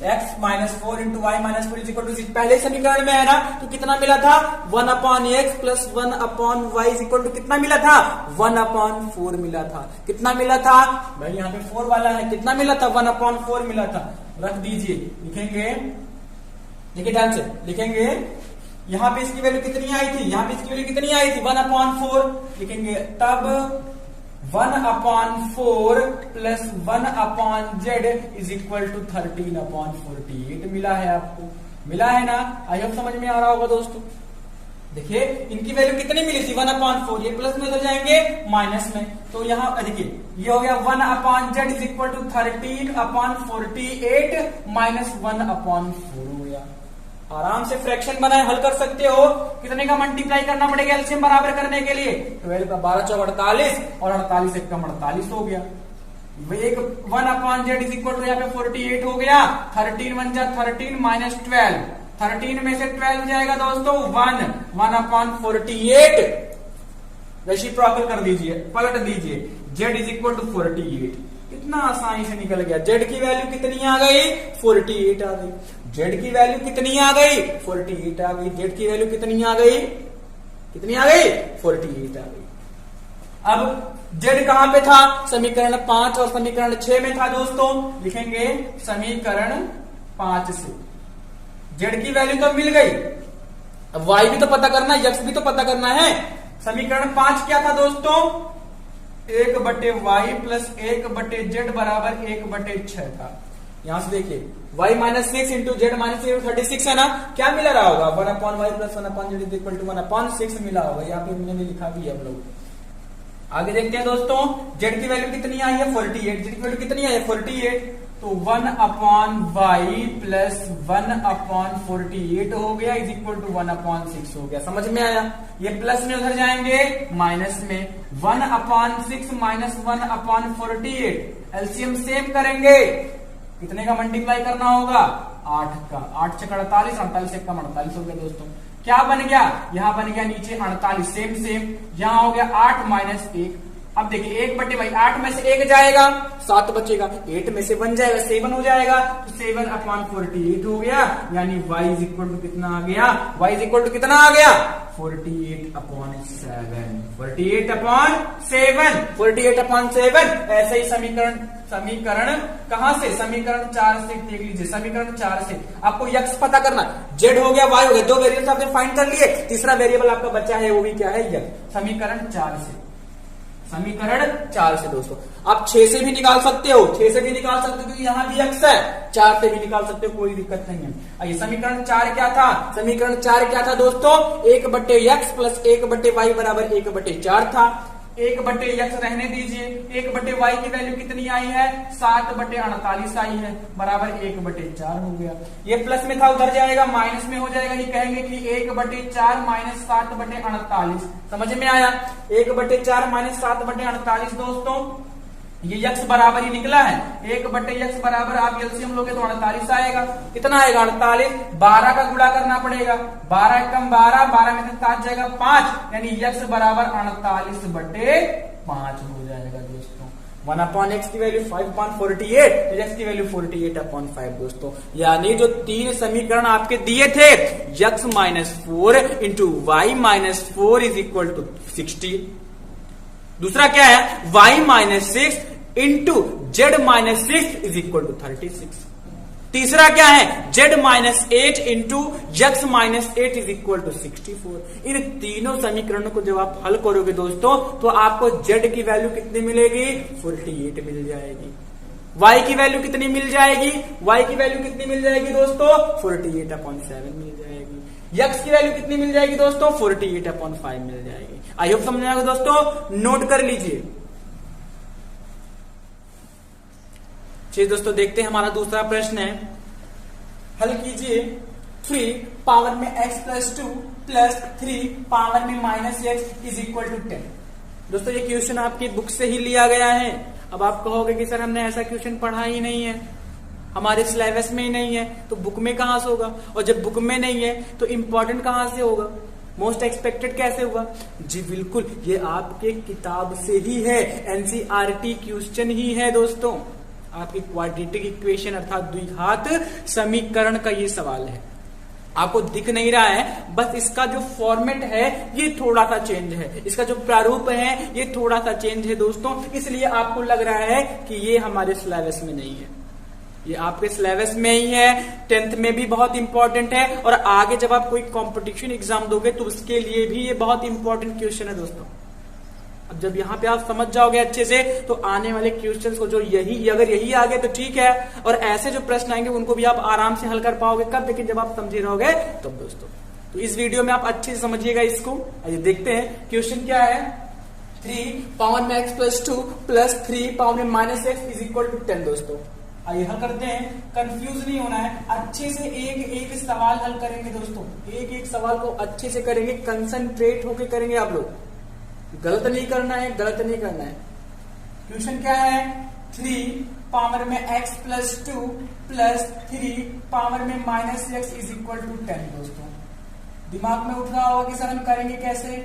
x minus 4 into Y minus 4 is equal to, पहले समीकरण में है ना, तो कितना मिला था 1/x plus 1/y is equal to कितना मिला था 1/4 मिला था। कितना मिला था भाई, यहाँ पे 4 वाला है, कितना मिला था 1/4 मिला था। रख दीजिए, लिखेंगे, देखिए ध्यान से लिखेंगे, यहां पे इसकी वैल्यू कितनी आई थी, यहां पे इसकी वैल्यू कितनी आई थी 1/4 लिखेंगे, तब 1/4 plus 1/z is equal to 13/48 मिला है, आपको मिला है ना। आई होप समझ में आ रहा होगा दोस्तों। देखिए इनकी वैल्यू कितनी मिली थी 1/4, ये प्लस में हो जाएंगे माइनस में, तो यहाँ देखिए ये हो गया 1/z is equal to 13/48 minus 1/4 हो गया। आराम से फ्रैक्शन बनाए हल कर सकते हो। कितने का मल्टीप्लाई करना पड़ेगा एलसीएम बराबर करने के लिए, 12 का 12 चौक 48 और 48 एक कम 48 हो गया। एक 1/z इज इक्वल टू यहाँ पे 48 हो गया, 13 1 जा 13 माइनस 12, 13 में से 12 जाएगा दोस्तों 1/48 रेसिप्रोकल कर दीजिए, पलट दीजिए, z इज इक्वल टू 48। कितना आसानी से निकल गया। z की वैल्यू कितनी आ गई 48 आ गई, z की वैल्यू कितनी आ गई 48 आ गई, z की वैल्यू कितनी आ गई 48 आ गई। अब z कहां पे था, समीकरण 5 और समीकरण 6 में था दोस्तों। लिखेंगे समीकरण 5 से z की वैल्यू तो मिल गई, अब y भी तो पता करना है, x भी तो पता करना है। समीकरण 5 क्या था दोस्तों, 1/y प्लस 1/z बराबर 1/6 था। यहां से देखिए y minus 6 into Z minus 36 है ना, क्या मिला रहा होगा 1/y plus 1/z is equal to 1/6 मिला होगा, यहाँ पे मैंने लिखा भी है। हम लोग आगे देखते हैं दोस्तों, z की वैल्यू कितनी आई है 48, z की वैल्यू कितनी आई है 48, तो 1/y प्लस 1/48 हो गया इज इक्वल टू 1/6 हो गया। समझ में आया, ये प्लस में उधर जाएंगे माइनस में, 1/6 माइनस 1/48 एलसीएम सेम करेंगे, कितने का मल्टीप्लाई करना होगा 8 का, 8 से 48, 48 से कम 48 हो गया दोस्तों। क्या बन गया, यहां बन गया नीचे 48 सेम, यहां हो गया 8 माइनस 1। अब देखिए 1/8 में से 1 जाएगा 7 बचेगा, 8 में से 1 जाएगा 7 हो जाएगा, तो 7/48 हो गया, यानी y इज इक्वल टू कितना आ गया, y इज इक्वल टू कितना आ गया 48/7। ऐसे ही समीकरण कहां से, समीकरण 4 से देख लीजिए। समीकरण 4 से आपको x पता करना, z हो गया y हो गया, 2 वेरिएबल्स आपने फाइंड कर लिए, तीसरा वेरिएबल आपका बचा है वो भी क्या है x। समीकरण 4 से दोस्तों आप 6 से भी निकाल सकते हो, 6 से भी निकाल सकते हो क्योंकि यहाँ भी x है, 4 से भी निकाल सकते हो, कोई दिक्कत नहीं है। आइए समीकरण 4 क्या था, समीकरण 4 क्या था दोस्तों, 1/x प्लस 1/y बराबर 1/4 था। 1 बटे यक्स रहने दीजिए, 1 बटे वाई की वैल्यू कितनी आई है 7 बटे 48 आई है, बराबर 1 बटे 4 हो गया। ये प्लस में था उधर जाएगा माइनस में हो जाएगा, ये कहेंगे कि 1 बटे 4 माइनस 7 बटे 48। समझ में आया? 1 बटे 4 माइनस 7 बटे 48 दोस्तों, ये यक्स बराबर ही निकला है। 1 बटे यक्स बराबर आप एलसीएम लोगे तो 48 आएगा। कितना आएगा 48, 12 का गुणा करना पड़ेगा, 12 कम 12, 12 में से 7 जाएगा 5, यानी यक्स बराबर 48 बटे 5 हो जाएगा दोस्तों। 1/x की वैल्यू 5/48, तो यक्स की वैल्यू 48/5 दोस्तों। यानी जो 3 समीकरण आपके दिए थे x -4 into y -4 is equal to 60। दूसरा क्या है y-6 into z-6 is equal to 36। तीसरा क्या है z-8 into x-8 is equal to 64। इन तीनों समीकरणों को जब आप हल करोगे दोस्तों तो आपको z की वैल्यू कितनी मिलेगी 48 मिल जाएगी। y की वैल्यू कितनी मिल जाएगी, y की वैल्यू कितनी मिल जाएगी दोस्तों 48/7 मिल जाएगी। x की वैल्यू कितनी मिल जाएगी दोस्तों 48/5 मिल जाएगी। आई होप समझ में आएगा दोस्तों, नोट कर लीजिए। चलिए दोस्तों देखते हैं हमारा दूसरा प्रश्न है, हल कीजिए 3 पावर में x प्लस 2 प्लस 3 पावर में -x इज इक्वल टू 10। दोस्तों ये क्वेश्चन आपकी बुक से ही लिया गया है। अब आप कहोगे कि सर हमने ऐसा क्वेश्चन पढ़ा ही नहीं है, हमारे सिलेबस में ही नहीं है, तो बुक में कहां से होगा? और जब बुक में नहीं है तो इंपॉर्टेंट कहां से होगा, मोस्ट एक्सपेक्टेड कैसे हुआ? जी बिल्कुल, ये आपके किताब से ही है, एनसीईआरटी क्वेश्चन ही है दोस्तों। आपकी क्वाड्रेटिक इक्वेशन अर्थात द्विघात समीकरण का ये सवाल है। आपको दिख नहीं रहा है, बस इसका जो फॉर्मेट है ये थोड़ा सा चेंज है, इसका जो प्रारूप है ये थोड़ा सा चेंज है दोस्तों, इसलिए आपको लग रहा है कि ये हमारे सिलेबस में नहीं है। ये आपके सिलेबस में ही है, 10th में भी बहुत इंपॉर्टेंट है, और आगे जब आप कोई कंपटीशन एग्जाम दोगे तो उसके लिए भी ये बहुत इंपॉर्टेंट क्वेश्चन है दोस्तों। अब जब यहाँ पे आप समझ जाओगे अच्छे से तो आने वाले क्वेश्चंस को जो अगर यही आ गए तो ठीक है, और ऐसे जो प्रश्न आएंगे उनको भी आप आराम से हल कर पाओगे। कब? लेकिन जब आप समझे रहोगे तब दोस्तों। तो इस वीडियो में आप अच्छे से समझिएगा इसको। आइए देखते हैं क्वेश्चन क्या है। 3 पावर में x प्लस 2 प्लस 3 पावर में -x इज इक्वल टू 10 दोस्तों। आइए हल करते हैं, कंफ्यूज नहीं होना है, अच्छे से एक एक सवाल हल करेंगे दोस्तों, एक एक सवाल को अच्छे से करेंगे, कंसंट्रेट होके करेंगे आप लोग, गलत नहीं करना है, गलत नहीं करना है। क्वेश्चन क्या है 3 पावर में x प्लस 2 प्लस 3 पावर में -x इज इक्वल टू 10 दोस्तों। दिमाग में उठ रहा होगा कि सर हम करेंगे कैसे,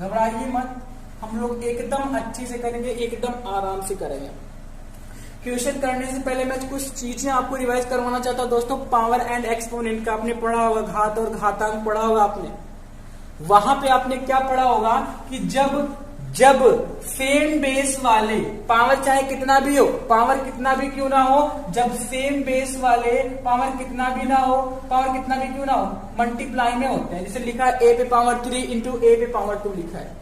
घबराइए मत, हम लोग एकदम अच्छे से करेंगे, एकदम आराम से करेंगे। क्वेश्चन करने से पहले मैं कुछ चीजें आपको रिवाइज करवाना चाहता हूं दोस्तों। पावर एंड एक्सपोनेंट का आपने पढ़ा होगा, घात और घातांक पढ़ा होगा आपने। वहां पे आपने क्या पढ़ा होगा कि जब सेम बेस वाले, पावर चाहे कितना भी हो, पावर कितना भी क्यों ना हो, जब सेम बेस वाले पावर कितना भी ना हो, पावर कितना भी क्यों ना हो, मल्टीप्लाई में होते हैं। जैसे लिखा है a पे पावर 3 इंटू a पे पावर 2 लिखा है।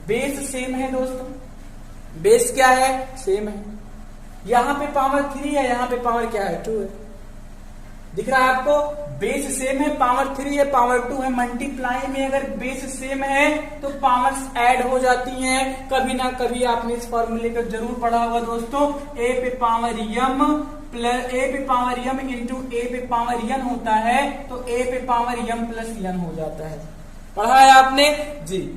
बेस सेम है दोस्तों, बेस क्या है सेम है। यहां पे पावर 3 है, यहां पे पावर क्या है 2 है, दिख रहा है आपको। बेस सेम है, पावर 3 है, पावर 2 है। मल्टीप्लाई में अगर बेस सेम है तो पावर्स ऐड हो जाती हैं। कभी ना कभी आपने इस फॉर्मूले को जरूर पढ़ा होगा दोस्तों। a पे पावर m प्लस a पे पावर m इंटू a पे पावर n होता है, तो a पे पावर m प्लस n हो जाता है। पढ़ा है आपने जी।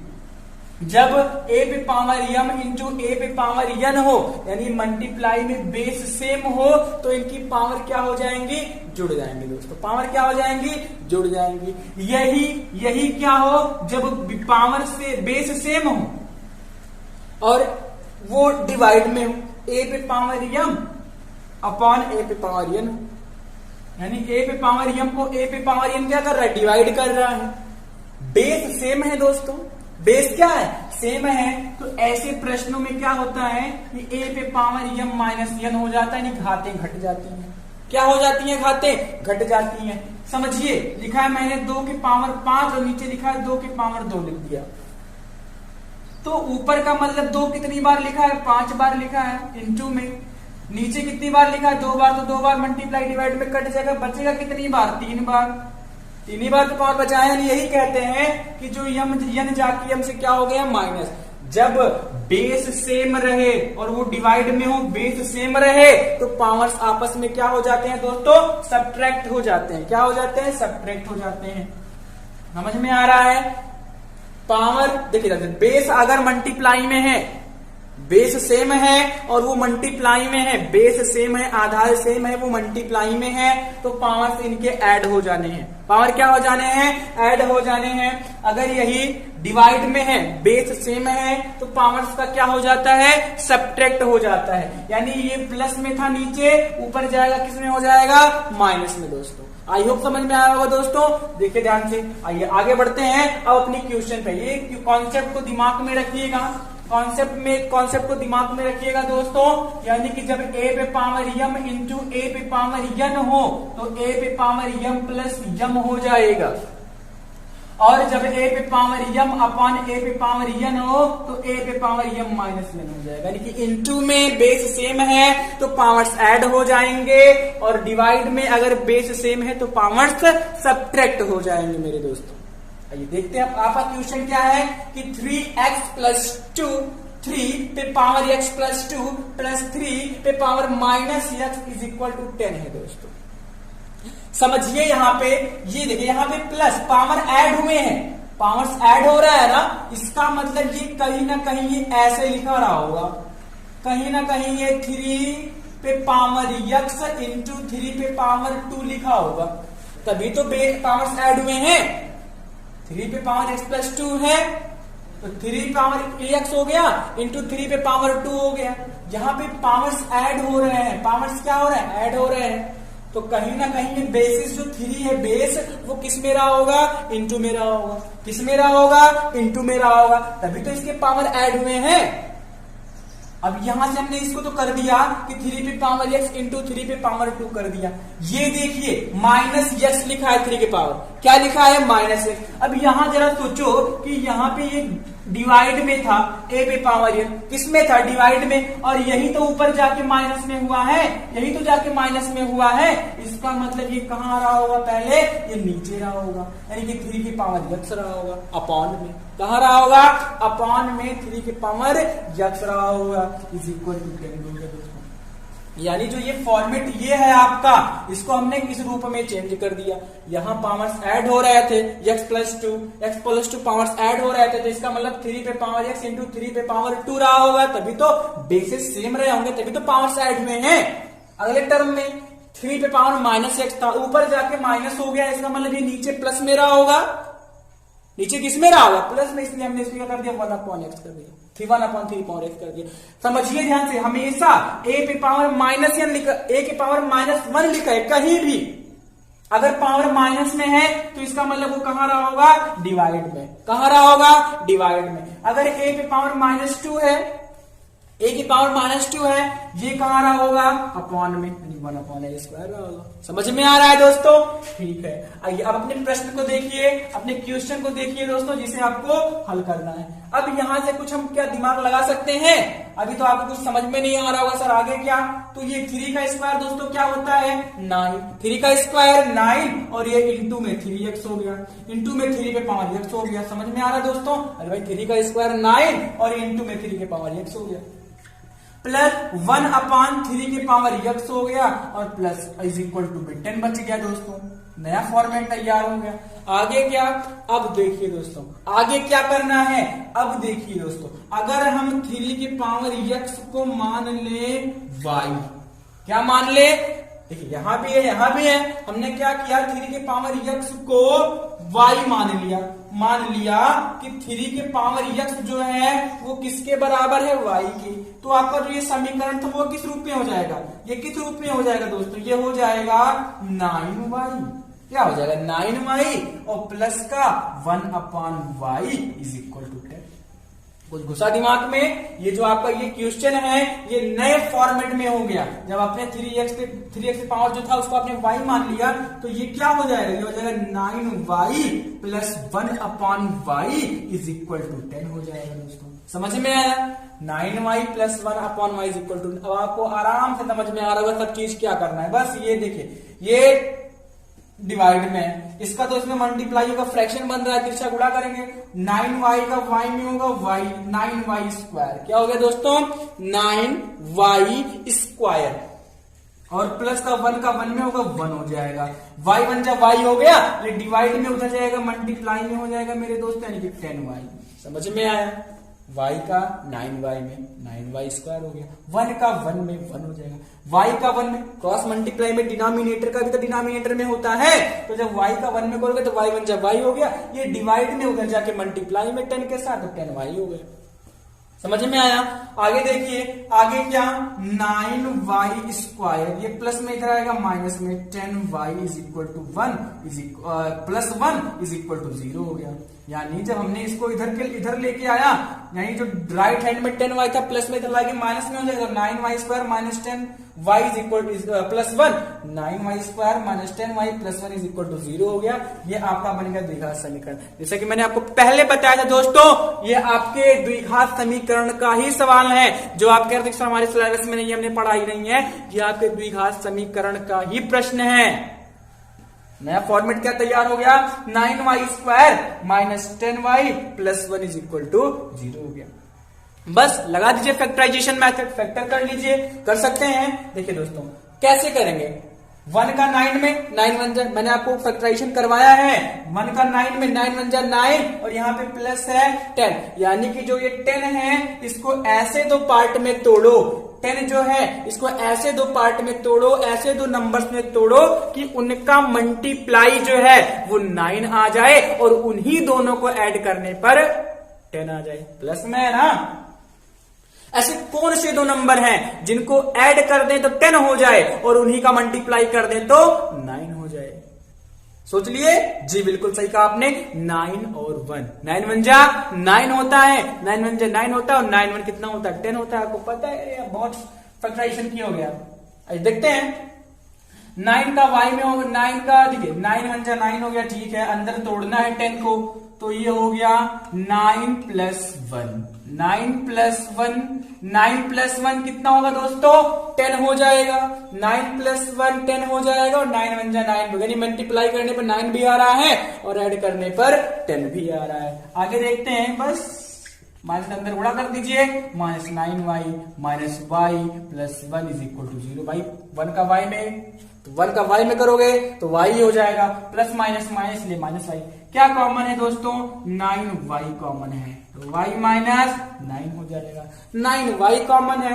जब a पे पावर m इंटू a पे पावर n हो, यानी मल्टीप्लाई में बेस सेम हो, तो इनकी पावर क्या हो जाएंगी, जुड़ जाएंगे दोस्तों। पावर क्या हो जाएंगी, जुड़ जाएंगी। यही क्या हो, जब पावर से बेस सेम हो और वो डिवाइड में हो, a पे पावर m अपॉन a पे पावर n, यानी a पे पावर m को a पे पावर n क्या कर रहा है, डिवाइड कर रहा है। बेस सेम है दोस्तों, बेस क्या है सेम है, तो ऐसे प्रश्नों में क्या होता है कि a पे पावर m माइनस n हो जाता है, यानी घातें घट जाती हैं। क्या हो जाती हैं, घातें घट जाती हैं। समझिए, लिखा है मैंने 2 की पावर 5 और नीचे लिखा है 2 की पावर 2 लिख दिया, तो ऊपर का मतलब 2 कितनी बार लिखा है, 5 बार लिखा है इंटू में, नीचे कितनी बार लिखा है 2 बार, तो 2 बार मल्टीप्लाई डिवाइड में कट जाएगा, बचेगा कितनी बार 3 बार। 3 बार तो पावर बचाया, यही कहते हैं कि जो यम जाके यम से क्या हो गया माइनस। जब बेस सेम रहे और वो डिवाइड में हो, बेस सेम रहे, तो पावर्स आपस में क्या हो जाते हैं दोस्तों? सब्ट्रैक्ट हो जाते हैं। क्या हो जाते हैं? सब्ट्रैक्ट हो जाते हैं। समझ में आ रहा है? पावर देखिए, बेस अगर मल्टीप्लाई में है, बेस सेम है और वो मल्टीप्लाई में है, बेस सेम है, आधार सेम है, वो मल्टीप्लाई में है, तो पावर्स इनके ऐड हो जाने हैं। पावर क्या हो जाने हैं? ऐड हो जाने हैं। अगर यही डिवाइड में है, बेस सेम है, तो पावर्स का क्या हो जाता है? सब्ट्रैक्ट हो जाता है। यानी ये प्लस में था, नीचे ऊपर जाएगा, किस में हो जाएगा? माइनस में। दोस्तों आई होप समझ में आया होगा। दोस्तों देखिए ध्यान से, आइए आगे बढ़ते हैं अब अपनी क्वेश्चन पे। ये कॉन्सेप्ट को दिमाग में रखिएगा, कॉन्सेप्ट को दिमाग में रखिएगा दोस्तों। यानी कि जब a पे पावर m इंटू a पे पावर n हो, तो a पे पावर m प्लस m हो जाएगा, और जब a पे पावर m अपॉन a पे पावर n हो, तो a पे पावर m माइनस n हो जाएगा। यानी कि इंटू में बेस सेम है तो पावर्स ऐड हो जाएंगे, और डिवाइड में अगर बेस सेम है तो पावर्स सब्ट्रैक्ट हो जाएंगे मेरे दोस्तों। आइए देखते हैं आपका क्वेश्चन क्या है कि 3x प्लस 2, 3 पे पावर x प्लस 2 प्लस 3 पे power minus x is equal to 10 है दोस्तों। समझिए यहाँ पे, ये देखिए यहाँ पे प्लस पावर ऐड हुए हैं, पावर्स ऐड हो रहा है ना, इसका मतलब ये कहीं ना कहीं ये ऐसे लिखा रहा होगा, कहीं ना कहीं ये 3 पे पावर x इंटू 3 पे पावर 2 लिखा होगा, तभी तो पावर्स ऐड हुए हैं। 3 पे पावर x प्लस 2 है तो 3 पावर x हो गया इंटू 3 पे पावर 2 हो गया। यहाँ पे पावर्स ऐड हो रहे हैं, पावर्स क्या हो रहे हैं? ऐड हो रहे हैं। तो कहीं ना कहीं ये बेसिस जो 3 है, बेस वो किस में रहा होगा? इंटू में रहा होगा। किस में रहा होगा? इंटू में रहा होगा, तभी तो इसके पावर ऐड हुए हैं। अब यहां से हमने इसको तो कर दिया कि 3 पे पावर x इंटू 3 पे पावर 2 कर दिया। ये देखिए माइनस x लिखा है, 3 के पावर क्या लिखा है? Minus x। अब यहां जरा सोचो कि यहाँ पे ये डिवाइड में था, a पे पावर n किस में था? डिवाइड में, और यही तो ऊपर जाके माइनस में हुआ है, यही तो जाके माइनस में हुआ है। इसका मतलब ये कहाँ रहा होगा? पहले ये नीचे रहा होगा, यानी कि 3 के पावर x रहा होगा अपॉन में। कहाँ रहा होगा? अपॉन में 3 के पावर x रहा होगा इज इक्वल टू 10 हो गया दोस्तों। यानी जो ये फॉर्मेट ये है आपका, इसको हमने किस रूप में चेंज कर दिया। यहाँ पावर्स ऐड हो रहे थे, x प्लस 2 पावर्स ऐड हो रहे थे, तो इसका मतलब 3 पे पावर x इंटू 3 पे पावर 2 रहा होगा, तभी तो बेसिस सेम रहे होंगे, तभी तो पावर्स ऐड हुए हैं। अगले टर्म में 3 पे पावर माइनस x था, ऊपर जाके माइनस हो गया, इसका मतलब ये नीचे प्लस में रहा होगा। नीचे किस में रहा होगा? प्लस में, इसलिए हमने इसको क्या कर दिया? 1 अपॉन x कर दिया, 1 अपॉन 3 पावर x कर दिया। समझिए ध्यान से, हमेशा a पे पावर माइनस n लिखा, a के पावर माइनस 1 लिखा है, कहीं भी अगर पावर माइनस में है तो इसका मतलब वो कहाँ रहा होगा? डिवाइड में। कहाँ रहा होगा? डिवाइड में। अगर a पे पावर माइनस 2 है, a की पावर माइनस 2 है, ये कहाँ रहा होगा? अपॉन में, 1 अपॉन a स्क्वायर रहा होगा। समझ में आ रहा है दोस्तों? ठीक है, आइए अब अपने प्रश्न को देखिए, अपने क्वेश्चन को देखिए दोस्तों, जिसे आपको हल करना है। अब यहां से कुछ हम क्या दिमाग लगा सकते हैं? अभी तो आपको कुछ समझ में नहीं आ रहा होगा सर आगे क्या, तो ये 3 का स्क्वायर दोस्तों क्या होता है? 9। 3 का स्क्वायर 9, और ये इंटू में 3x हो गया, इंटू में 3 पे पावर x हो गया। समझ में आ रहा है दोस्तों? अरे भाई 3 का स्क्वायर 9 और इंटू में 3 के पावर x हो गया, प्लस 1 अपॉन 3 के पावर x हो गया, और प्लस इज इक्वल टू 10 बच गया दोस्तों। नया फॉर्मेट तैयार हो गया। आगे क्या? अब देखिए दोस्तों, आगे क्या करना है? अब देखिए दोस्तों, अगर हम 3 के पावर x को मान ले y, क्या मान ले? देखिए यहां भी है, यहां भी है, हमने क्या किया? 3 के पावर x को y मान लिया कि 3 के पावर x जो है वो किसके बराबर है? y के। तो आपका जो ये समीकरण था वो किस रूप में हो जाएगा? ये किस रूप में हो जाएगा दोस्तों? ये हो जाएगा 9y। क्या हो जाएगा? 9y और प्लस का 1 upon y is equal to 10। कुछ घुसा दिमाग में? ये जो आपका ये क्वेश्चन है ये नए फॉर्मेट में हो गया। जब आपने 3x पावर जो था उसको आपने y मान लिया, तो ये क्या हो जाएगा? ये हो जाएगा 9y plus 1 upon y is equal to 10 हो जाएगा दोस्तों। समझ में आया? 9y plus 1 upon y is equal to. अब आपको आराम से समझ में आ रहा होगा सब चीज क्या करना है। बस ये देखिए, ये डिवाइड में है, इसका तो इसमें मल्टीप्लाई होगा, फ्रैक्शन बन रहा है, तिरछा गुणा करेंगे, 9y का y में होगा y, 9y स्क्वायर, क्या हो गया दोस्तों 9y स्क्वायर, और प्लस का 1 में होगा 1 हो जाएगा, y 1 जा y हो गया, ये डिवाइड में उधर जाएगा, मल्टीप्लाई में हो जाएगा मेरे दोस्त, यानी कि 10y, समझ में आया, y का 9y में 9y स्क्वायर हो गया, 1 का 1 में 1 हो जाएगा, y का 1 में क्रॉस मल्टीप्लाई में डिनोमिनेटर का भी तो डिनोमिनेटर में होता है, तो जब y का 1 में करोगे तो y 1 जा y हो गया, ये डिवाइड में उधर जाके मल्टीप्लाई में 10 के साथ, तो 10y हो गया, समझ में आया। आगे देखिए, आगे क्या 9y स्क्वायर, ये प्लस में इधर आएगा माइनस में, 10y is equal to 1 plus 1 is equal to 0 हो गया, यानी जब हमने इसको इधर लेके आया, यानी जो राइट हैंड में 10y था प्लस में इधर लाके माइनस में हो जाएगा, 9y square minus 10y is equal plus 1, 9y square minus 10y plus 1 is equal to 0 हो गया, ये आपका बन गया द्विघात समीकरण। जैसा कि मैंने आपको पहले बताया था दोस्तों, ये आपके द्विघात समीकरण का ही सवाल है, जो आप कह रहे थे हमारे सिलेबस में नहीं, हमने पढ़ाई नहीं है, ये आपके द्विघात समीकरण का ही प्रश्न है। नया फॉर्मेट क्या तैयार हो गया, 9y square minus 10y plus 1 is equal to 0 हो गया। बस लगा दीजिए फैक्टराइजेशन मेथड, फैक्टर कर लीजिए, कर सकते हैं। देखिए दोस्तों कैसे करेंगे, 1 का 9 में 9 1 जा, मैंने आपको फैक्टराइजेशन करवाया है, 1 का 9 में 9 1 जा 9, और यहाँ पे प्लस है 10, यानी कि जो ये 10 है इसको ऐसे दो पार्ट में तोड़ो, 10 जो है इसको ऐसे दो पार्ट में तोड़ो, ऐसे दो नंबर्स में तोड़ो कि उनका मल्टीप्लाई जो है वो 9 आ जाए, और उन्हीं दोनों को ऐड करने पर 10 आ जाए, प्लस में है ना। ऐसे कौन से दो नंबर हैं जिनको ऐड कर दें तो 10 हो जाए, और उन्हीं का मल्टीप्लाई कर दें तो 9 हो जाए, सोच लिए जी, बिल्कुल सही कहा आपने, 9 और 1, 9 1 जा 9 होता है, 9 1 जा 9 होता है, और 9 1 कितना होता है 10 होता है, आपको पता है, बहुत फैक्टराइजेशन की हो गया। आज देखते हैं 9 का y में होगा, 9 का देखिए 9 1 जा 9 हो गया, ठीक है, अंदर तोड़ना है 10 को, तो ये हो गया 9 प्लस 1, 9 प्लस 1, 9 प्लस 1 कितना होगा दोस्तों 10 हो जाएगा, 9 प्लस 1 10 हो जाएगा, और 9 1 जा 9, यानी मल्टीप्लाई करने पर 9 भी आ रहा है और ऐड करने पर 10 भी आ रहा है। आगे देखते हैं, बस माइनस अंदर गुणा कर दीजिए, minus 9y minus y plus 1 is equal to 0, भाई 1 का y में, तो 1 का y में करोगे तो y हो जाएगा, प्लस माइनस माइनस लिए माइनस y, क्या कॉमन है दोस्तों 9y कॉमन है, तो y माइनस 9 हो जाएगा, 9y कॉमन है,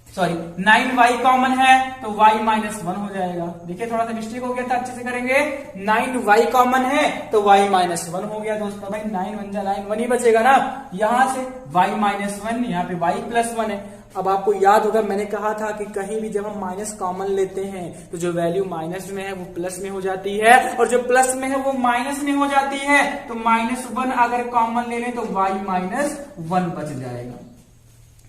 सॉरी 9y कॉमन है तो y माइनस 1 हो जाएगा। देखिए थोड़ा सा मिस्टेक हो गया था, अच्छे से करेंगे, 9y कॉमन है तो y माइनस 1 हो गया दोस्तों, भाई 9 1 जा 9, 1 ही बचेगा ना, यहां से y माइनस 1, यहाँ पे y प्लस 1 है। अब आपको याद होगा मैंने कहा था कि कहीं भी जब हम माइनस कॉमन लेते हैं तो जो वैल्यू माइनस में है वो प्लस में हो जाती है, और जो प्लस में है वो माइनस में हो जाती है, तो माइनस 1 अगर कॉमन ले लें तो y माइनस 1 बच जाएगा।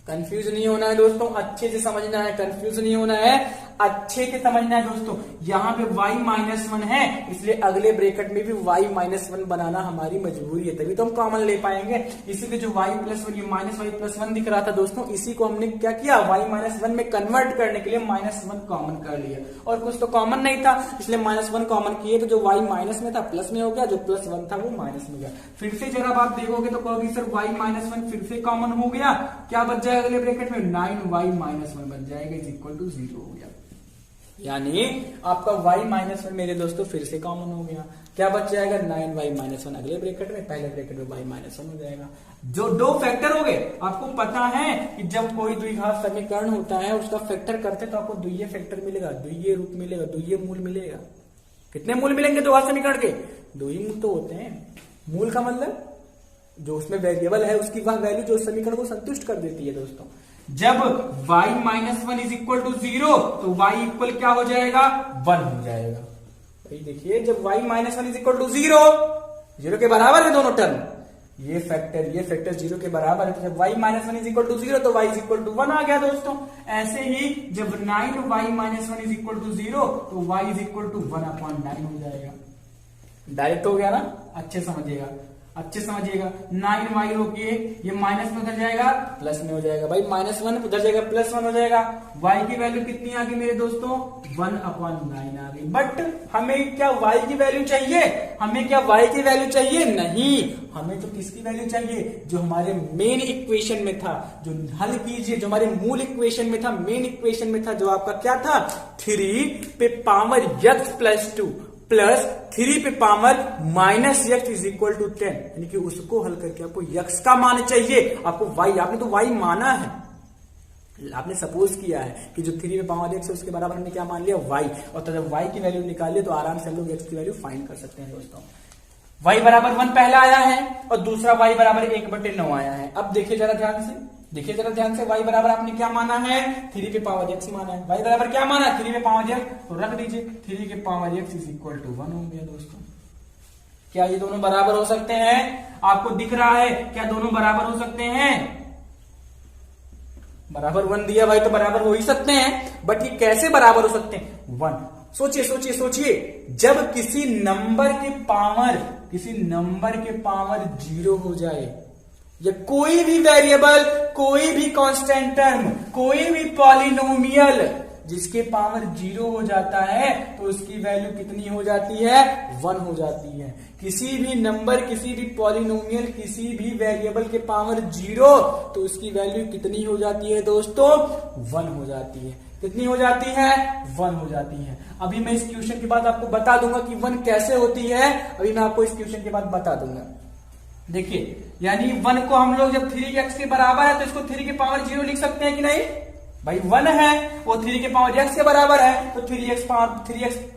कंफ्यूज नहीं होना है दोस्तों, अच्छे से समझना है, कंफ्यूज नहीं होना है, अच्छे से समझना है दोस्तों। यहाँ पे y माइनस 1 है, इसलिए अगले ब्रैकेट में भी y माइनस 1 बनाना हमारी मजबूरी है, तभी तो हम कॉमन ले पाएंगे। इसीलिए जो y प्लस 1, ये माइनस y प्लस 1 दिख रहा था दोस्तों, इसी को हमने क्या किया, y माइनस 1 में कन्वर्ट करने के लिए माइनस 1 कॉमन कर लिया, और कुछ तो कॉमन नहीं था इसलिए माइनस 1 कॉमन किए, तो जो y माइनस में था प्लस में हो गया, जो प्लस 1 था वो माइनस में गया। फिर से जब आप देखोगे तो कहोगे सर y माइनस 1 फिर से कॉमन हो गया, क्या बच जाएगा अगले ब्रैकेट में, 9y माइनस 1 बन जाएगा, इज इक्वल टू 0 हो गया, यानी आपका y माइनस 1 मेरे दोस्तों फिर से कॉमन हो गया। क्या बच जाएगा, 9y माइनस 1 अगले ब्रैकेट में, पहले ब्रैकेट में y माइनस 1 हो जाएगा। जो दो फैक्टर हो गए, आपको पता है कि जब कोई द्विघात समीकरण होता है उसका फैक्टर करते तो आपको द्वितीय फैक्टर मिलेगा, द्वितीय रूप मिलेगा, द्वितीय मूल मिलेगा। कितने मूल मिलेंगे द्विघात समीकरण के, दो ही मूल तो होते हैं। मूल का मतलब जो उसमें वेरिएबल है उसकी वह वैल्यू जो समीकरण को संतुष्ट कर देती है दोस्तों। जब y minus 1 is equal to 0 तो y इक्वल क्या हो जाएगा, 1 हो जाएगा। भाई देखिए जब y minus 1 is equal to 0 के बराबर है दोनों टर्म, ये फैक्टर 0 के बराबर है, तो जब y minus 1 is equal to 0 तो y इज इक्वल टू 1 आ गया दोस्तों। ऐसे ही जब 9y minus 1 is equal to 0 तो y इज इक्वल टू 1/9 हो जाएगा। डायरेक्ट हो गया ना, अच्छे समझिएगा। अच्छे समझिएगा, 9y होके ये माइनस में उधर जाएगा प्लस में हो जाएगा भाई, -1 उधर जाएगा +1 हो जाएगा। y की वैल्यू कितनी आ गई मेरे दोस्तों, 1/9 आ गई। बट हमें क्या y की वैल्यू चाहिए, हमें क्या y की वैल्यू चाहिए, नहीं, हमें तो किसकी वैल्यू चाहिए, जो हमारे मेन इक्वेशन में था, जो हल कीजिए, जो हमारे मूल इक्वेशन में था, मेन इक्वेशन में था, जो आपका क्या था, 3 पे पावर x + 2 प्लस 3 पे power -x is equal to 10, यानी कि उसको हल करके आपको x का मान चाहिए, आपको y, आपने तो y माना है, आपने सपोज किया है कि जो 3 पे पावर x है उसके बराबर हमने क्या मान लिया, y, और तो जब y की वैल्यू निकालिए तो आराम से हम लोग x की वैल्यू फाइंड कर सकते हैं दोस्तों। y बराबर 1 पहला आया है और दूसरा y बराबर 1/9 आया है। अब देखिए जरा ध्यान से, देखिए जरा ध्यान से, y बराबर आपने क्या माना है, 3 पे पावर x माना है, y बराबर क्या माना है, 3 पे पावर x, तो रख दीजिए 3 के power x is equal to 1 हो गया दोस्तों। क्या ये दोनों बराबर हो सकते हैं, आपको दिख रहा है, क्या दोनों बराबर हो सकते हैं, बराबर 1 दिया भाई तो बराबर हो ही सकते हैं, बट ये कैसे बराबर हो सकते हैं, 1, सोचिए सोचिए सोचिए, जब किसी नंबर के पावर 0 हो जाए, या कोई भी वेरिएबल, कोई भी कांस्टेंट टर्म, कोई भी पॉलिनोमियल जिसके पावर 0 हो जाता है तो उसकी वैल्यू कितनी हो जाती है, 1 हो जाती है। किसी भी नंबर, किसी भी पॉलिनोमियल, किसी भी वेरिएबल के पावर 0 तो उसकी वैल्यू कितनी हो जाती है दोस्तों, 1 हो जाती है। कितनी हो जाती है, 1 हो जाती है। अभी मैं इस क्वेश्चन के बाद आपको बता दूंगा कि 1 कैसे होती है, अभी मैं आपको इस क्वेश्चन के बाद बता दूंगा। देखिए, यानी 1 को हम लोग जब 3x के बराबर है तो इसको 3 के पावर 0 लिख सकते हैं कि नहीं भाई, 1 है वो 3 के पावर x के बराबर है तो 3x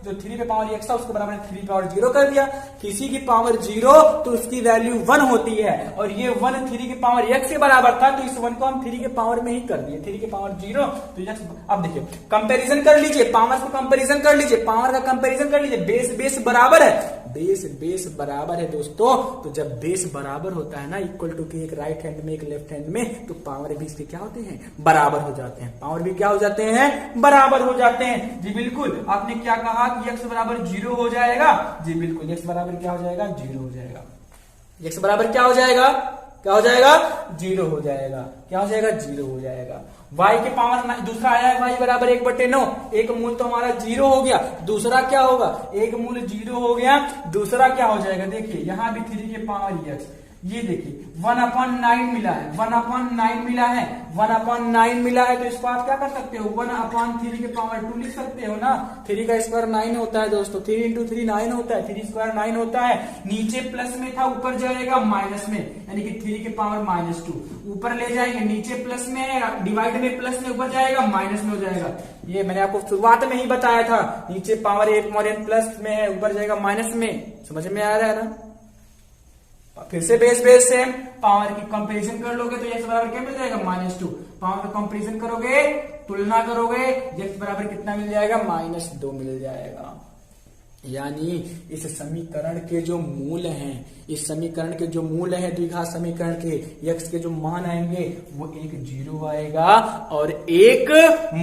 जो 3 पे पावर x था उसके बराबर 3 पावर 0 कर दिया। किसी की पावर 0 तो उसकी वैल्यू 1 होती है, और ये 1 3 के पावर x के बराबर था तो इस 1 को हम 3 के पावर में ही कर दिए, 3 के पावर 0 तो x। अब देखिए कंपैरिजन कर लीजिए, पावर को कंपैरिजन कर लीजिए, पावर का कंपैरिजन कर लीजिए, बेस बराबर है, बेस बराबर है दोस्तों। तो जब बेस बराबर होता है ना, इक्वल टू के एक राइट हैंड में एक लेफ्ट हैंड में, तो पावर भी इसके क्या होते हैं, बराबर हो जाते हैं, पावर भी क्या हो जाते हैं, बराबर हो जाते हैं। जी बिल्कुल, आपने क्या कहा कि x बराबर 0 हो जाएगा, जी बिल्कुल, x बराबर क्या हो जाएगा, 0 हो जाएगा, x बराबर क्या हो जाएगा, क्या हो जाएगा, 0 हो जाएगा, क्या हो जाएगा, 0 हो जाएगा। y के पावर दूसरा आया है y बराबर 1/9, एक मूल तो हमारा 0 हो गया, दूसरा क्या होगा, एक मूल 0 हो गया, दूसरा क्या हो जाएगा, देखिए यहां भी 3 के पावर x, ये देखिए 1/9 मिला है, 1/9 मिला है, 1/9 मिला है, तो इसको आप क्या कर सकते हो, 1/3 के पावर 2 लिख सकते हो ना। 3 का स्क्वायर 9 होता है दोस्तों, 3 इंटू 3 9 होता है, 3 स्क्वायर 9 होता है। नीचे प्लस में था, ऊपर जाएगा माइनस में, यानी कि 3 के पावर -2, ऊपर ले जाएंगे, नीचे प्लस में है, डिवाइड में प्लस में, ऊपर जाएगा माइनस में हो जाएगा। ये मैंने आपको शुरुआत में ही बताया था, नीचे पावर 1 मोर n प्लस में है, ऊपर जाएगा माइनस में, समझ में आ रहा है ना। फिर से बेस सेम, पावर की कंपैरिजन कर लोगे तो x बराबर क्या मिल जाएगा, -2, पावर का कंपैरिजन करोगे, तुलना करोगे, x बराबर कितना मिल जाएगा, -2 मिल जाएगा। यानी इस समीकरण के जो मूल हैं, इस समीकरण के जो मूल हैं द्विघात समीकरण के, x के जो मान आएंगे वो एक 0 आएगा और एक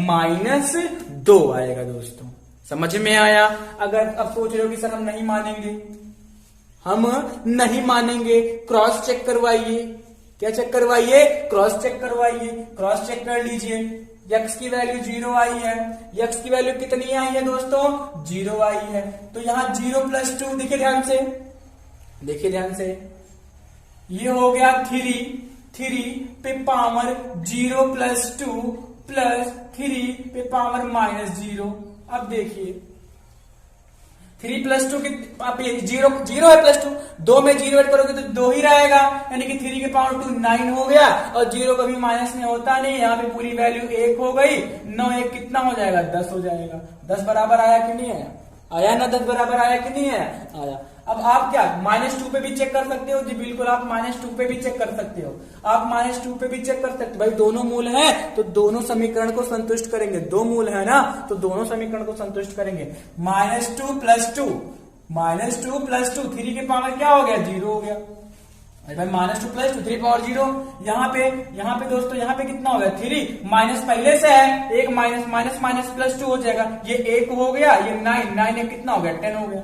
-2 आएगा दोस्तों। समझ में आया। अगर अब सोच रहे हो कि सर हम नहीं मानेंगे, हम नहीं मानेंगे, क्रॉस चेक करवाइए। क्या चेक करवाइए, क्रॉस चेक करवाइए, क्रॉस चेक कर लीजिए। x की वैल्यू 0 आई है, x की वैल्यू कितनी आई है दोस्तों, 0 आई है, तो यहां 0 + 2, देखिए ध्यान से, देखिए ध्यान से, ये हो गया 3 पे पावर 0 + 2 प्लस 3 पे पावर -0। अब देखिए 3 + 2 आप 0 है +2, 2 में 0 ऐड करोगे तो 2 ही रहेगा, यानी कि 3 के पावर 2 9 हो गया, और 0 कभी माइनस में होता नहीं, यहाँ पे पूरी वैल्यू 1 हो गई, 9 1 कितना हो जाएगा, 10 हो जाएगा। 10 बराबर आया कि नहीं आया, आया ना, 10 बराबर आया कि नहीं आया, आया। अब आप क्या -2 पे भी चेक कर सकते हो, जी बिल्कुल आप -2 पे भी चेक कर सकते हो, आप -2 पे भी चेक कर सकते हो। भाई दोनों मूल हैं तो दोनों समीकरण को संतुष्ट करेंगे, 2 मूल है ना तो दोनों समीकरण को संतुष्ट करेंगे। -2 + 2, -2 + 2, 3 के पावर क्या हो गया, 0 हो गया। अरे भाई -2 + 2, 3 पावर 0, यहाँ पे दोस्तों यहाँ पे कितना हो गया, 3 माइनस पहले से है, एक माइनस +2 हो जाएगा, ये 1 हो गया, ये 9 9 कितना हो गया, 10 हो गया।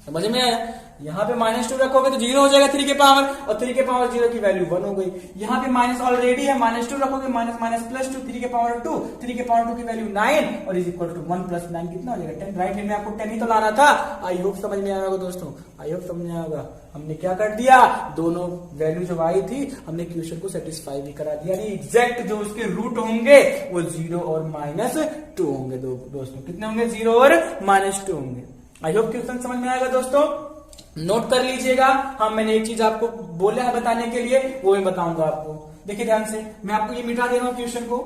समझ में आया। यहाँ पे -2 रखोगे तो 0 हो जाएगा 3 के पावर, और 3 के पावर 0 की वैल्यू 1 हो गई। यहाँ पे माइनस ऑलरेडी है, -2 रखोगे, -+2, 3 के पावर 2, 3 के पावर 2 की वैल्यू 9 और इज इक्वल टू 1 + 9 कितना हो जाएगा 10। राइट हैंड में आपको 10 ही तो लाना था। आई होप समझ में आएगा दोस्तों, आई होप समझ में आएगा। हमने क्या कर दिया, दोनों वैल्यू जो आई थी हमने क्वेश्चन को सेटिस्फाई भी करा दिया। यानी एग्जैक्ट जो उसके रूट होंगे वो 0 और -2 होंगे। दोस्तों कितने होंगे, 0 और -2 होंगे। आई होप क्वेश्चन समझ में आएगा दोस्तों, नोट कर लीजिएगा। हाँ, मैंने एक चीज आपको बोला है बताने के लिए, वो मैं बताऊंगा आपको। देखिए ध्यान से, मैं आपको ये मिटा दे रहा हूं क्वेश्चन को,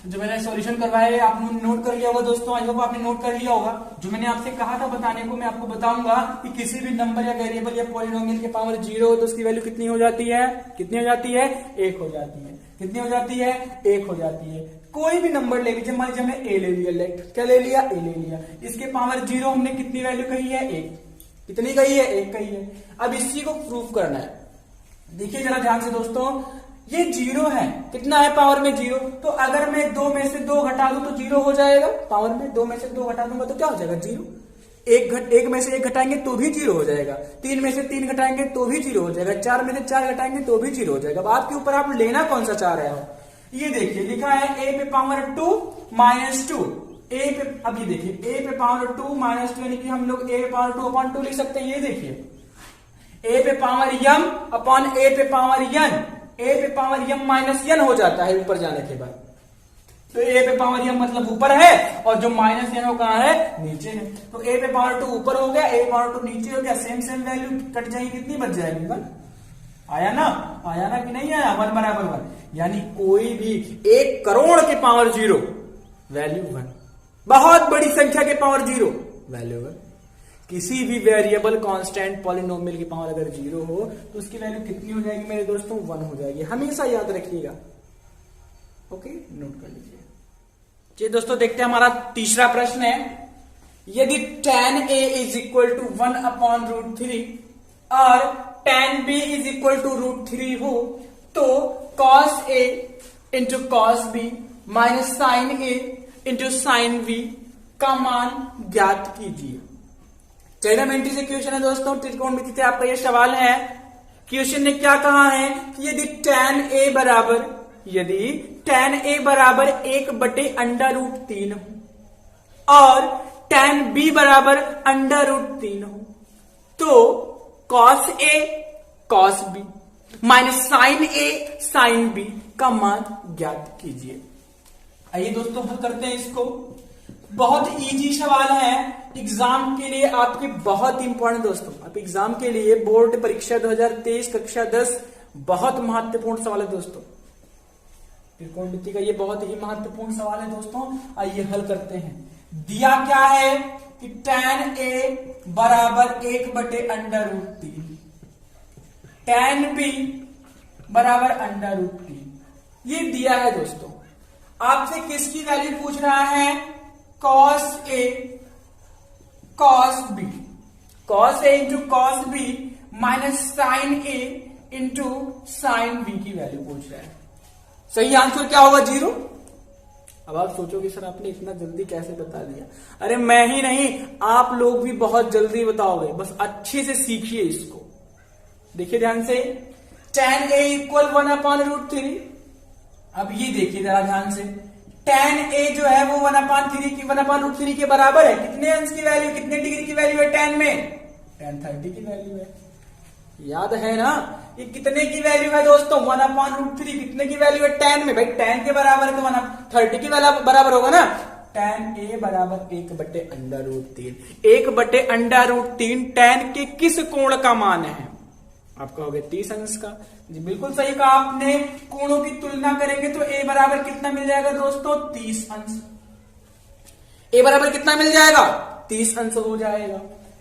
जो मैंने सॉल्यूशन करवाया है आपने नोट कर लिया होगा दोस्तों। आई होप आपने नोट कर लिया होगा। जो मैंने आपसे कहा था बताने को, मैं आपको बताऊंगा कि किसी भी नंबर या वेरिएबल या पॉलिनोमियल के पावर 0 हो तो उसकी वैल्यू कितनी हो जाती है, कितनी हो जाती है, 1 हो जाती है। कितनी हो जाती है, 1 हो जाती है। कोई भी नंबर ले लीजिए, मान लीजिए हमने ए ले लिया, क्या ले लिया, ए ले लिया। इसके पावर 0 हमने कितनी वैल्यू कही है, 1। कितनी कही है, 1 कही है। अब इसी को प्रूफ करना है। देखिए जरा ध्यान से दोस्तों, ये 0 है, कितना है पावर में 0, तो अगर मैं 2 में से 2 घटा दूं तो 0 हो जाएगा। पावर में 2 में से 2 घटा दूंगा तो क्या हो जाएगा, 0। एक में से 1 घटाएंगे तो भी 0 हो जाएगा, 3 में से 3 घटाएंगे तो भी 0 हो जाएगा, 4 में से 4 घटाएंगे तो भी 0 हो जाएगा। अब आपके ऊपर आप लेना कौन सा चाह रहे हो। ये देखिए लिखा है a पे पावर 2 -2, a पे, अब ये देखिए a पे पावर 2 -2 यानी कि हम लोग a पे पावर 2/2 लिख सकते हैं। ये देखिए a पे पावर m अपॉन a पे पावर n, a पे पावर m -n हो जाता है ऊपर जाने के बाद। तो a पे पावर m मतलब ऊपर है और जो -n हो कहाँ है, नीचे है। तो a पे पावर 2 ऊपर हो गया, a पे पावर 2 नीचे हो गया, सेम वैल्यू कट जाएगी, कितनी बच जाएगी, 1। आया ना, आया ना कि नहीं आया, 1 बराबर 1। यानी कोई भी 1 करोड़ के पावर 0 वैल्यू 1, बहुत बड़ी संख्या के पावर 0 वैल्यू 1। किसी भी वेरिएबल कांस्टेंट पॉलिनोमियल की पावर अगर 0 हो तो उसकी वैल्यू कितनी हो जाएगी मेरे दोस्तों, 1 हो जाएगी। हमेशा याद रखिएगा, ओके, नोट कर लीजिए। चलिए दोस्तों देखते हैं, हमारा तीसरा प्रश्न है, यदि tan a is equal to 1/√3 और tan b is equal to √3 हो तो cos a into cos b minus sin a into sin b का मान ज्ञात कीजिए। ट्रिग्नोमेट्री से क्वेश्चन है दोस्तों, त्रिकोणमिति से आपका ये सवाल है। क्वेश्चन ने क्या कहा है कि यदि tan a बराबर 1/√3 हो और tan b बराबर √3 हो तो cos a cos b minus sin a sin b का मान ज्ञात कीजिए। आइए दोस्तों हल करते हैं इसको। बहुत इजी सवाल है, एग्जाम के लिए आपके बहुत इंपॉर्टेंट दोस्तों। आप एग्जाम के लिए बोर्ड परीक्षा 2023 कक्षा 10 बहुत महत्वपूर्ण सवाल है दोस्तों। त्रिकोणमिति का ये बहुत ही महत्वपूर्ण सवाल है दोस्तों। आइए हल करते हैं। दिया क्या है कि tan a बराबर 1/√3, tan b बराबर √3, ये दिया है दोस्तों। आपसे किसकी वैल्यू पूछ रहा है, cos a cos b, cos a into cos b minus sin a into sin b की वैल्यू पूछ रहा है। सही आंसर क्या होगा, 0। अब आप सोचोगे सर आपने इतना जल्दी कैसे बता दिया। अरे मैं ही नहीं, आप लोग भी बहुत जल्दी बताओगे, बस अच्छे से सीखिए इसको। देखिए ध्यान से, tan a इक्वल 1/√3। अब ये देखिए जरा ध्यान से, tan a जो है वो 1/√3 के बराबर है। कितने अंश की वैल्यू, कितने डिग्री की वैल्यू है tan में, tan 30 की वैल्यू है। याद है ना, ये कितने की वैल्यू है दोस्तों, 1/√3। कितने की वैल्यू है tan में, भाई tan के बराबर है तो 1/30 के बराबर होगा ना। tan a बराबर 1/√3, 1/√3 tan के किस कोण का मान है, आपका हो गया 30 अंश का। जी बिल्कुल सही कहा आपने। कोणों की तुलना करेंगे तो a बराबर कितना मिल जाएगा दोस्तों, 30 अंश। a बराबर कितना मिल जाएगा, 30 अंश हो जाएगा।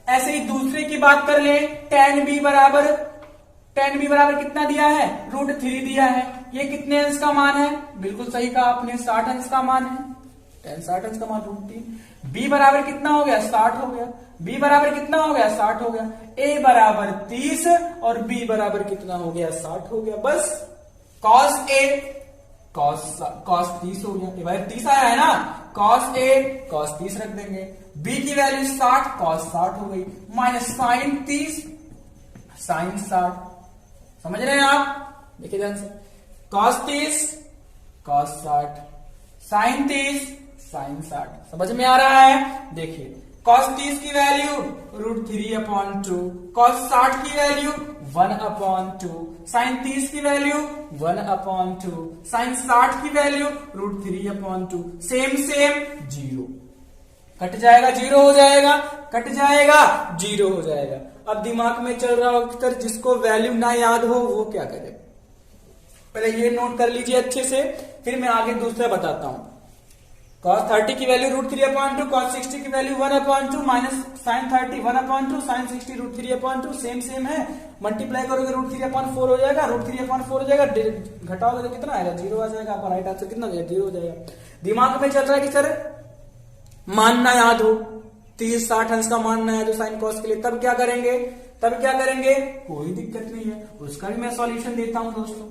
ऐसे ही दूसरे की बात कर ले, tan b बराबर कितना दिया है, √3 दिया है। ये कितने अंश का मान है, बिल्कुल सही कहा आपने, 60 अंश का मान है। tan 60 अंश का मान √3। b बराबर कितना हो गया, 60 हो गया। b बराबर कितना हो गया, 60 हो गया। a बराबर 30 और b बराबर कितना हो गया, 60 हो गया। बस cos a कॉस 30 हो गया, भाई 30 आया है ना, कॉस ए कॉस 30 रख देंगे, बी की वैल्यू 60 कॉस 60 हो गई, माइनस साइन 30 साइन 60। समझ रहे हैं आप, देखिए ध्यान से, कॉस 30 कॉस 60 साइन 30 साइन 60। समझ में आ रहा है, देखिए कॉस 30 की वैल्यू √3/2, कॉस 60 की वैल्यू 1/2, साइन 30 की वैल्यू 1/2, साइन 60 की वैल्यू √3/2, सेम जीरो, कट जाएगा जीरो हो जाएगा, कट जाएगा जीरो हो जाएगा। अब दिमाग में चल रहा हो सर जिसको वैल्यू ना याद हो वो क्या करे, पहले ये नोट कर लीजिए अच्छे से, फिर मैं आगे दूसरा बताता हूं। cos 30 की वैल्यू √3/2, cos 60 की value 1/2, minus sine 30 1/2, sine 60 √3/2, same है, मल्टीप्लाई करोगे √3/4 हो जाएगा, √3/4 हो जाएगा, घटाओगे तो कितना आएगा, जीरो आ जाएगा, आपका राइट आंसर कितना जीरो हो जाएगा। दिमाग में चल रहा है कि सर मानना याद हो, 30-60 अंश का मानना है जो साइन कॉस के लिए, तब क्या करेंगे, कोई दिक्कत नहीं है, उसका भी मैं सॉल्यूशन देता हूं दोस्तों,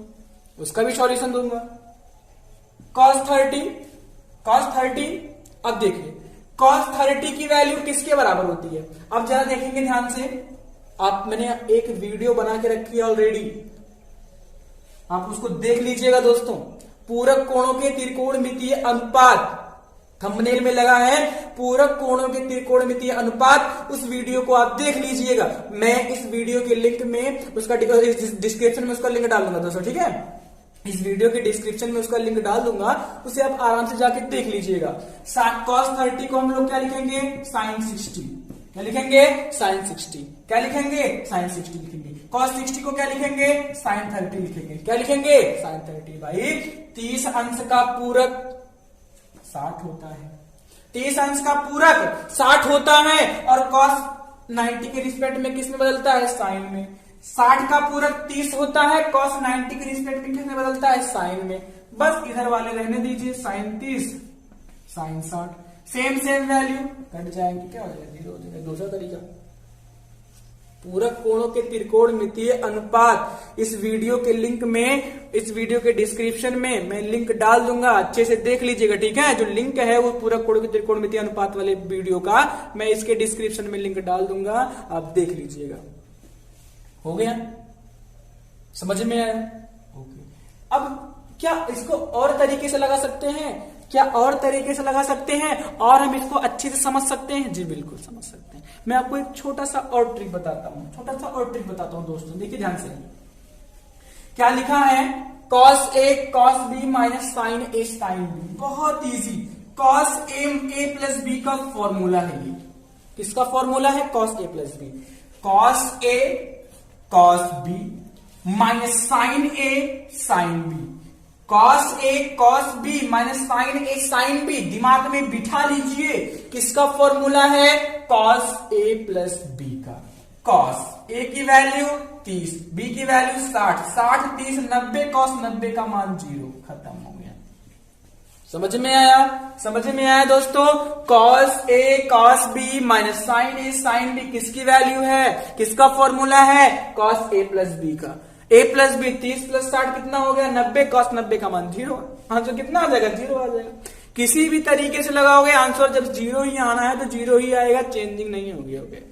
उसका भी सॉल्यूशन दूंगा। cos 30, अब देखिए cos 30 की वैल्यू किसके बराबर होती है, अब जरा देखेंगे ध्यान से, मैंने एक वीडियो बना के रखी है ऑलरेडी, आप उसको देख लीजिएगा दोस्तों, पूरक कोणों के त्रिकोणमितीय अनुपात, थंबनेल में लगा है पूरक कोणों के त्रिकोणमितीय अनुपात, उस वीडियो को आप देख लीजिएगा, मैं इस वीडियो के लिंक में उसका डिस्क्रिप्शन में उसका लिंक डाल दूंगा दोस्तों, ठीक है, इस वीडियो के डिस्क्रिप्शन में उसका लिंक डाल दूंगा, उसे आप आराम से जाके देख लीजिएगा। cos 30 को हम लोग क्या लिखेंगे, साइन 60, क्या लिखेंगे, साइन 60, क्या लिखेंगे, साइन 60 लिखेंगे, cos 60 को क्या लिखेंगे, साइन 30 लिखेंगे, क्या लिखेंगे, साइन 30। भाई 30 अंश का पूरक 60 होता है, 30 अंश का पूरक 60 होता है, और cos 90 के रिस्पेक्ट में किस में बदलता है, साइन में, 60 का पूरक 30 होता है, cos 90 के रिस्पेक्ट में किसमें बदलता है, साइन में, बस इधर वाले रहने दीजिए, sine 30 sine 60, same value cut जाएंगे, क्या हो जाएगा, जीरो हो जाएगा। दूसरा तरीका, पूरक कोणों के त्रिकोणमितीय अनुपात, इस वीडियो के लिंक में, इस वीडियो के डिस्क्रिप्शन में मैं लिंक डाल दूंगा, अच्छे से देख लीजिएगा, ठीक है, जो लिंक है वो पूरक कोणों के त्रिकोणमितीय अनुपात वाले वीडियो का मैं इसके डिस्क्रिप्शन में लिंक डाल दूंगा, आप देख लीजिएगा। हो गया, समझ में आया, ओके। अब क्या इसको और तरीके से लगा सकते हैं, और हम इसको अच्छे से समझ सकते हैं, जी बिल्कुल समझ सकते हैं। मैं आपको एक छोटा सा और ट्रिक बताता हूं दोस्तों, देखिए ध्यान से, क्या लिखा है, cos A cos B minus sine A sine B, बहुत easy, cos A plus B का फॉर्मूला है, ये किसका फॉर्मूला है, cos A plus B, cos A cos B minus sine A sine B, cos A cos B minus sine A sine B, दिमाग में बिठा लीजिए, किसका फॉर्मूला है, cos A प्लस B का, cos A की वैल्यू 30, B की value 60, 60 30 90, cos 90 का मान 0, खत्म हो गया। समझ में आया दोस्तों, cos A cos B minus sine A sine B किसकी वैल्यू है, किसका फॉर्मूला है, cos A प्लस B का, A प्लस B 30 प्लस 60 कितना हो गया, 90, cos 90 का मान 0, आंसर कितना आ जाएगा, 0 आ जाएगा। किसी भी तरीके से लगाओगे आंसर जब 0 ही आना है तो 0 ही आएगा, चेंजिंग नहीं होगी, ओके।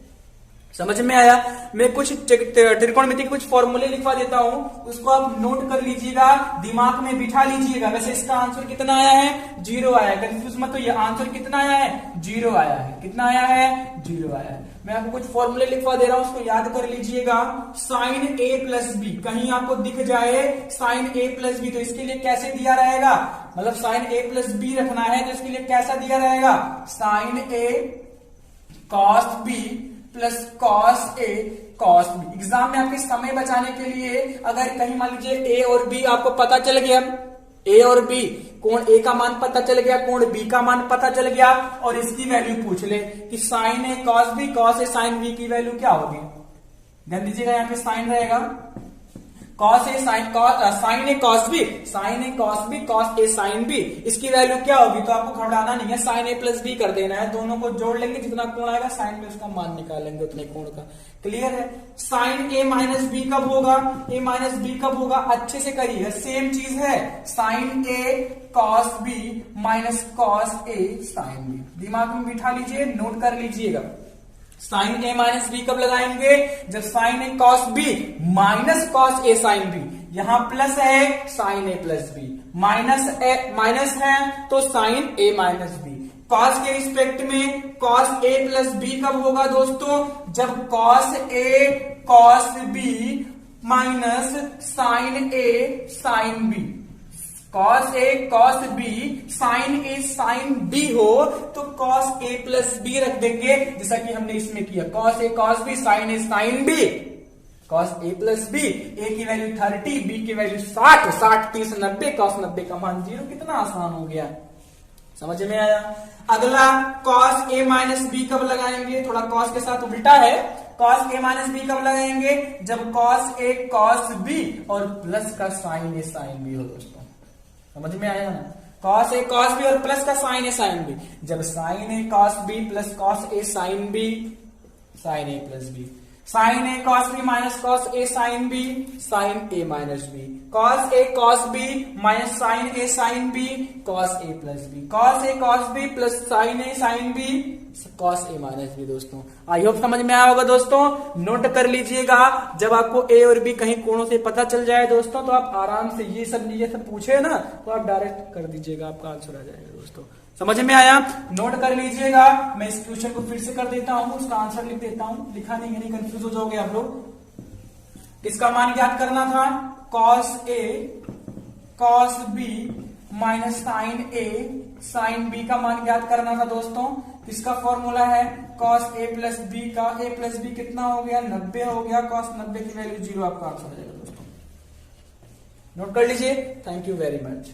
समझ में आया, मैं कुछ त्रिकोणमिति के कुछ फॉर्मूले लिखवा देता हूं, उसको आप नोट कर लीजिएगा, दिमाग में बिठा लीजिएगा। वैसे इसका आंसर कितना आया है, 0 आया है, कंफ्यूज मत होइए, आंसर कितना आया है, 0 आया है, कितना आया है, 0 आया है। मैं आपको कुछ फॉर्मूले लिखवा दे रहा हूं, उसको याद कर लीजिएगा। साइन A प्लस बी, कहीं आपको दिख जाए साइन A प्लस बी, तो इसके लिए कैसे दिया रहेगा, मतलब साइन A प्लस बी रखना है तो इसके लिए कैसा दिया रहेगा, sine A cos B plus cos A cos B। Exam में आपके समय बचाने के लिए अगर कहीं मान लीजिए A और B आपको पता चल गया, A और B, कोण A का मान पता चल गया, कोण B का मान पता चल गया, और इसकी वैल्यू पूछ ले कि sine A cos A sine B की वैल्यू क्या होगी। ध्यान दीजिएगा, यहाँ पे साइन रहेगा, cos A sine sine A cos B, sine A cos B, cos A sine B, इसकी वैल्यू क्या होगी? तो आपको घबराना नहीं है, साइन ए प्लस बी कर देना है, दोनों को जोड़ लेंगे, जितना कोण आएगा साइन में उसका मान निकालेंगे उतने कोण का। क्लियर है? साइन ए माइनस बी कब होगा? ए माइनस बी कब होगा? अच्छे से करिए, सेम चीज है, sign A cos B minus cos A sine B, दिमाग में बिठा लीजिए, नोट कर लीजिएगा। साइन ए माइनस बी कब लगाएंगे? जब sign A cos B minus cos A sine B, यहां प्लस है साइन ए प्लस बी, माइनस है तो साइन ए माइनस बी। कॉस के रिस्पेक्ट में कॉस ए प्लस बी कब होगा दोस्तों? जब cos A cos B minus sign A sine B, cos A cos B sine A sine B हो तो कॉस ए प्लस बी रख देंगे, जैसा कि हमने इसमें किया, cos A cos B sine A sine B, cos A plus B, ए की वैल्यू 30, बी की वैल्यू 60, 60 30 90, कॉस 90 का मान 0। कितना आसान हो गया, समझ में आया? अगला कॉस ए माइनस बी कब लगाएंगे? थोड़ा कॉस के साथ उल्टा है, कॉस ए माइनस बी कब लगाएंगे? जब कॉस ए कॉस बी और प्लस का साइन ए साइन बी हो दोस्तों, समझ में आया ना? कॉस ए कॉस बी और प्लस का साइन ए साइन बी, जब sign A cos B plus cos A sine B, sine A plus B, sine A cos B minus cos A sine B, sine A minus B, cos A cos B minus sign A sine B, cos A plus B, cos A cos B plus sign A sine B, cos A minus B. दोस्तों I hope समझ में आया होगा दोस्तों, note कर लीजिएगा, जब आपको ए और बी कहीं कोणों से पता चल जाए दोस्तों तो आप आराम से ये सब पूछे ना तो आप डायरेक्ट कर दीजिएगा, आपका आंसर आ जाएगा दोस्तों। समझ में आया? नोट कर लीजिएगा, मैं इस क्वेश्चन को फिर से कर देता हूं, उसका आंसर लिख देता हूं, लिखा नहीं है, नहीं कंफ्यूज हो जाओगे आप लोग। किसका मान ज्ञात करना था? Cos A cos B minus sign A sine B का मान ज्ञात करना था दोस्तों। इसका फॉर्मूला है कॉस ए प्लस बी का, ए प्लस बी कितना हो गया? 90 हो गया, कॉस 90 की वैल्यू 0, आपका आंसर हो जाएगा दोस्तों। नोट कर लीजिए। Thank you very much.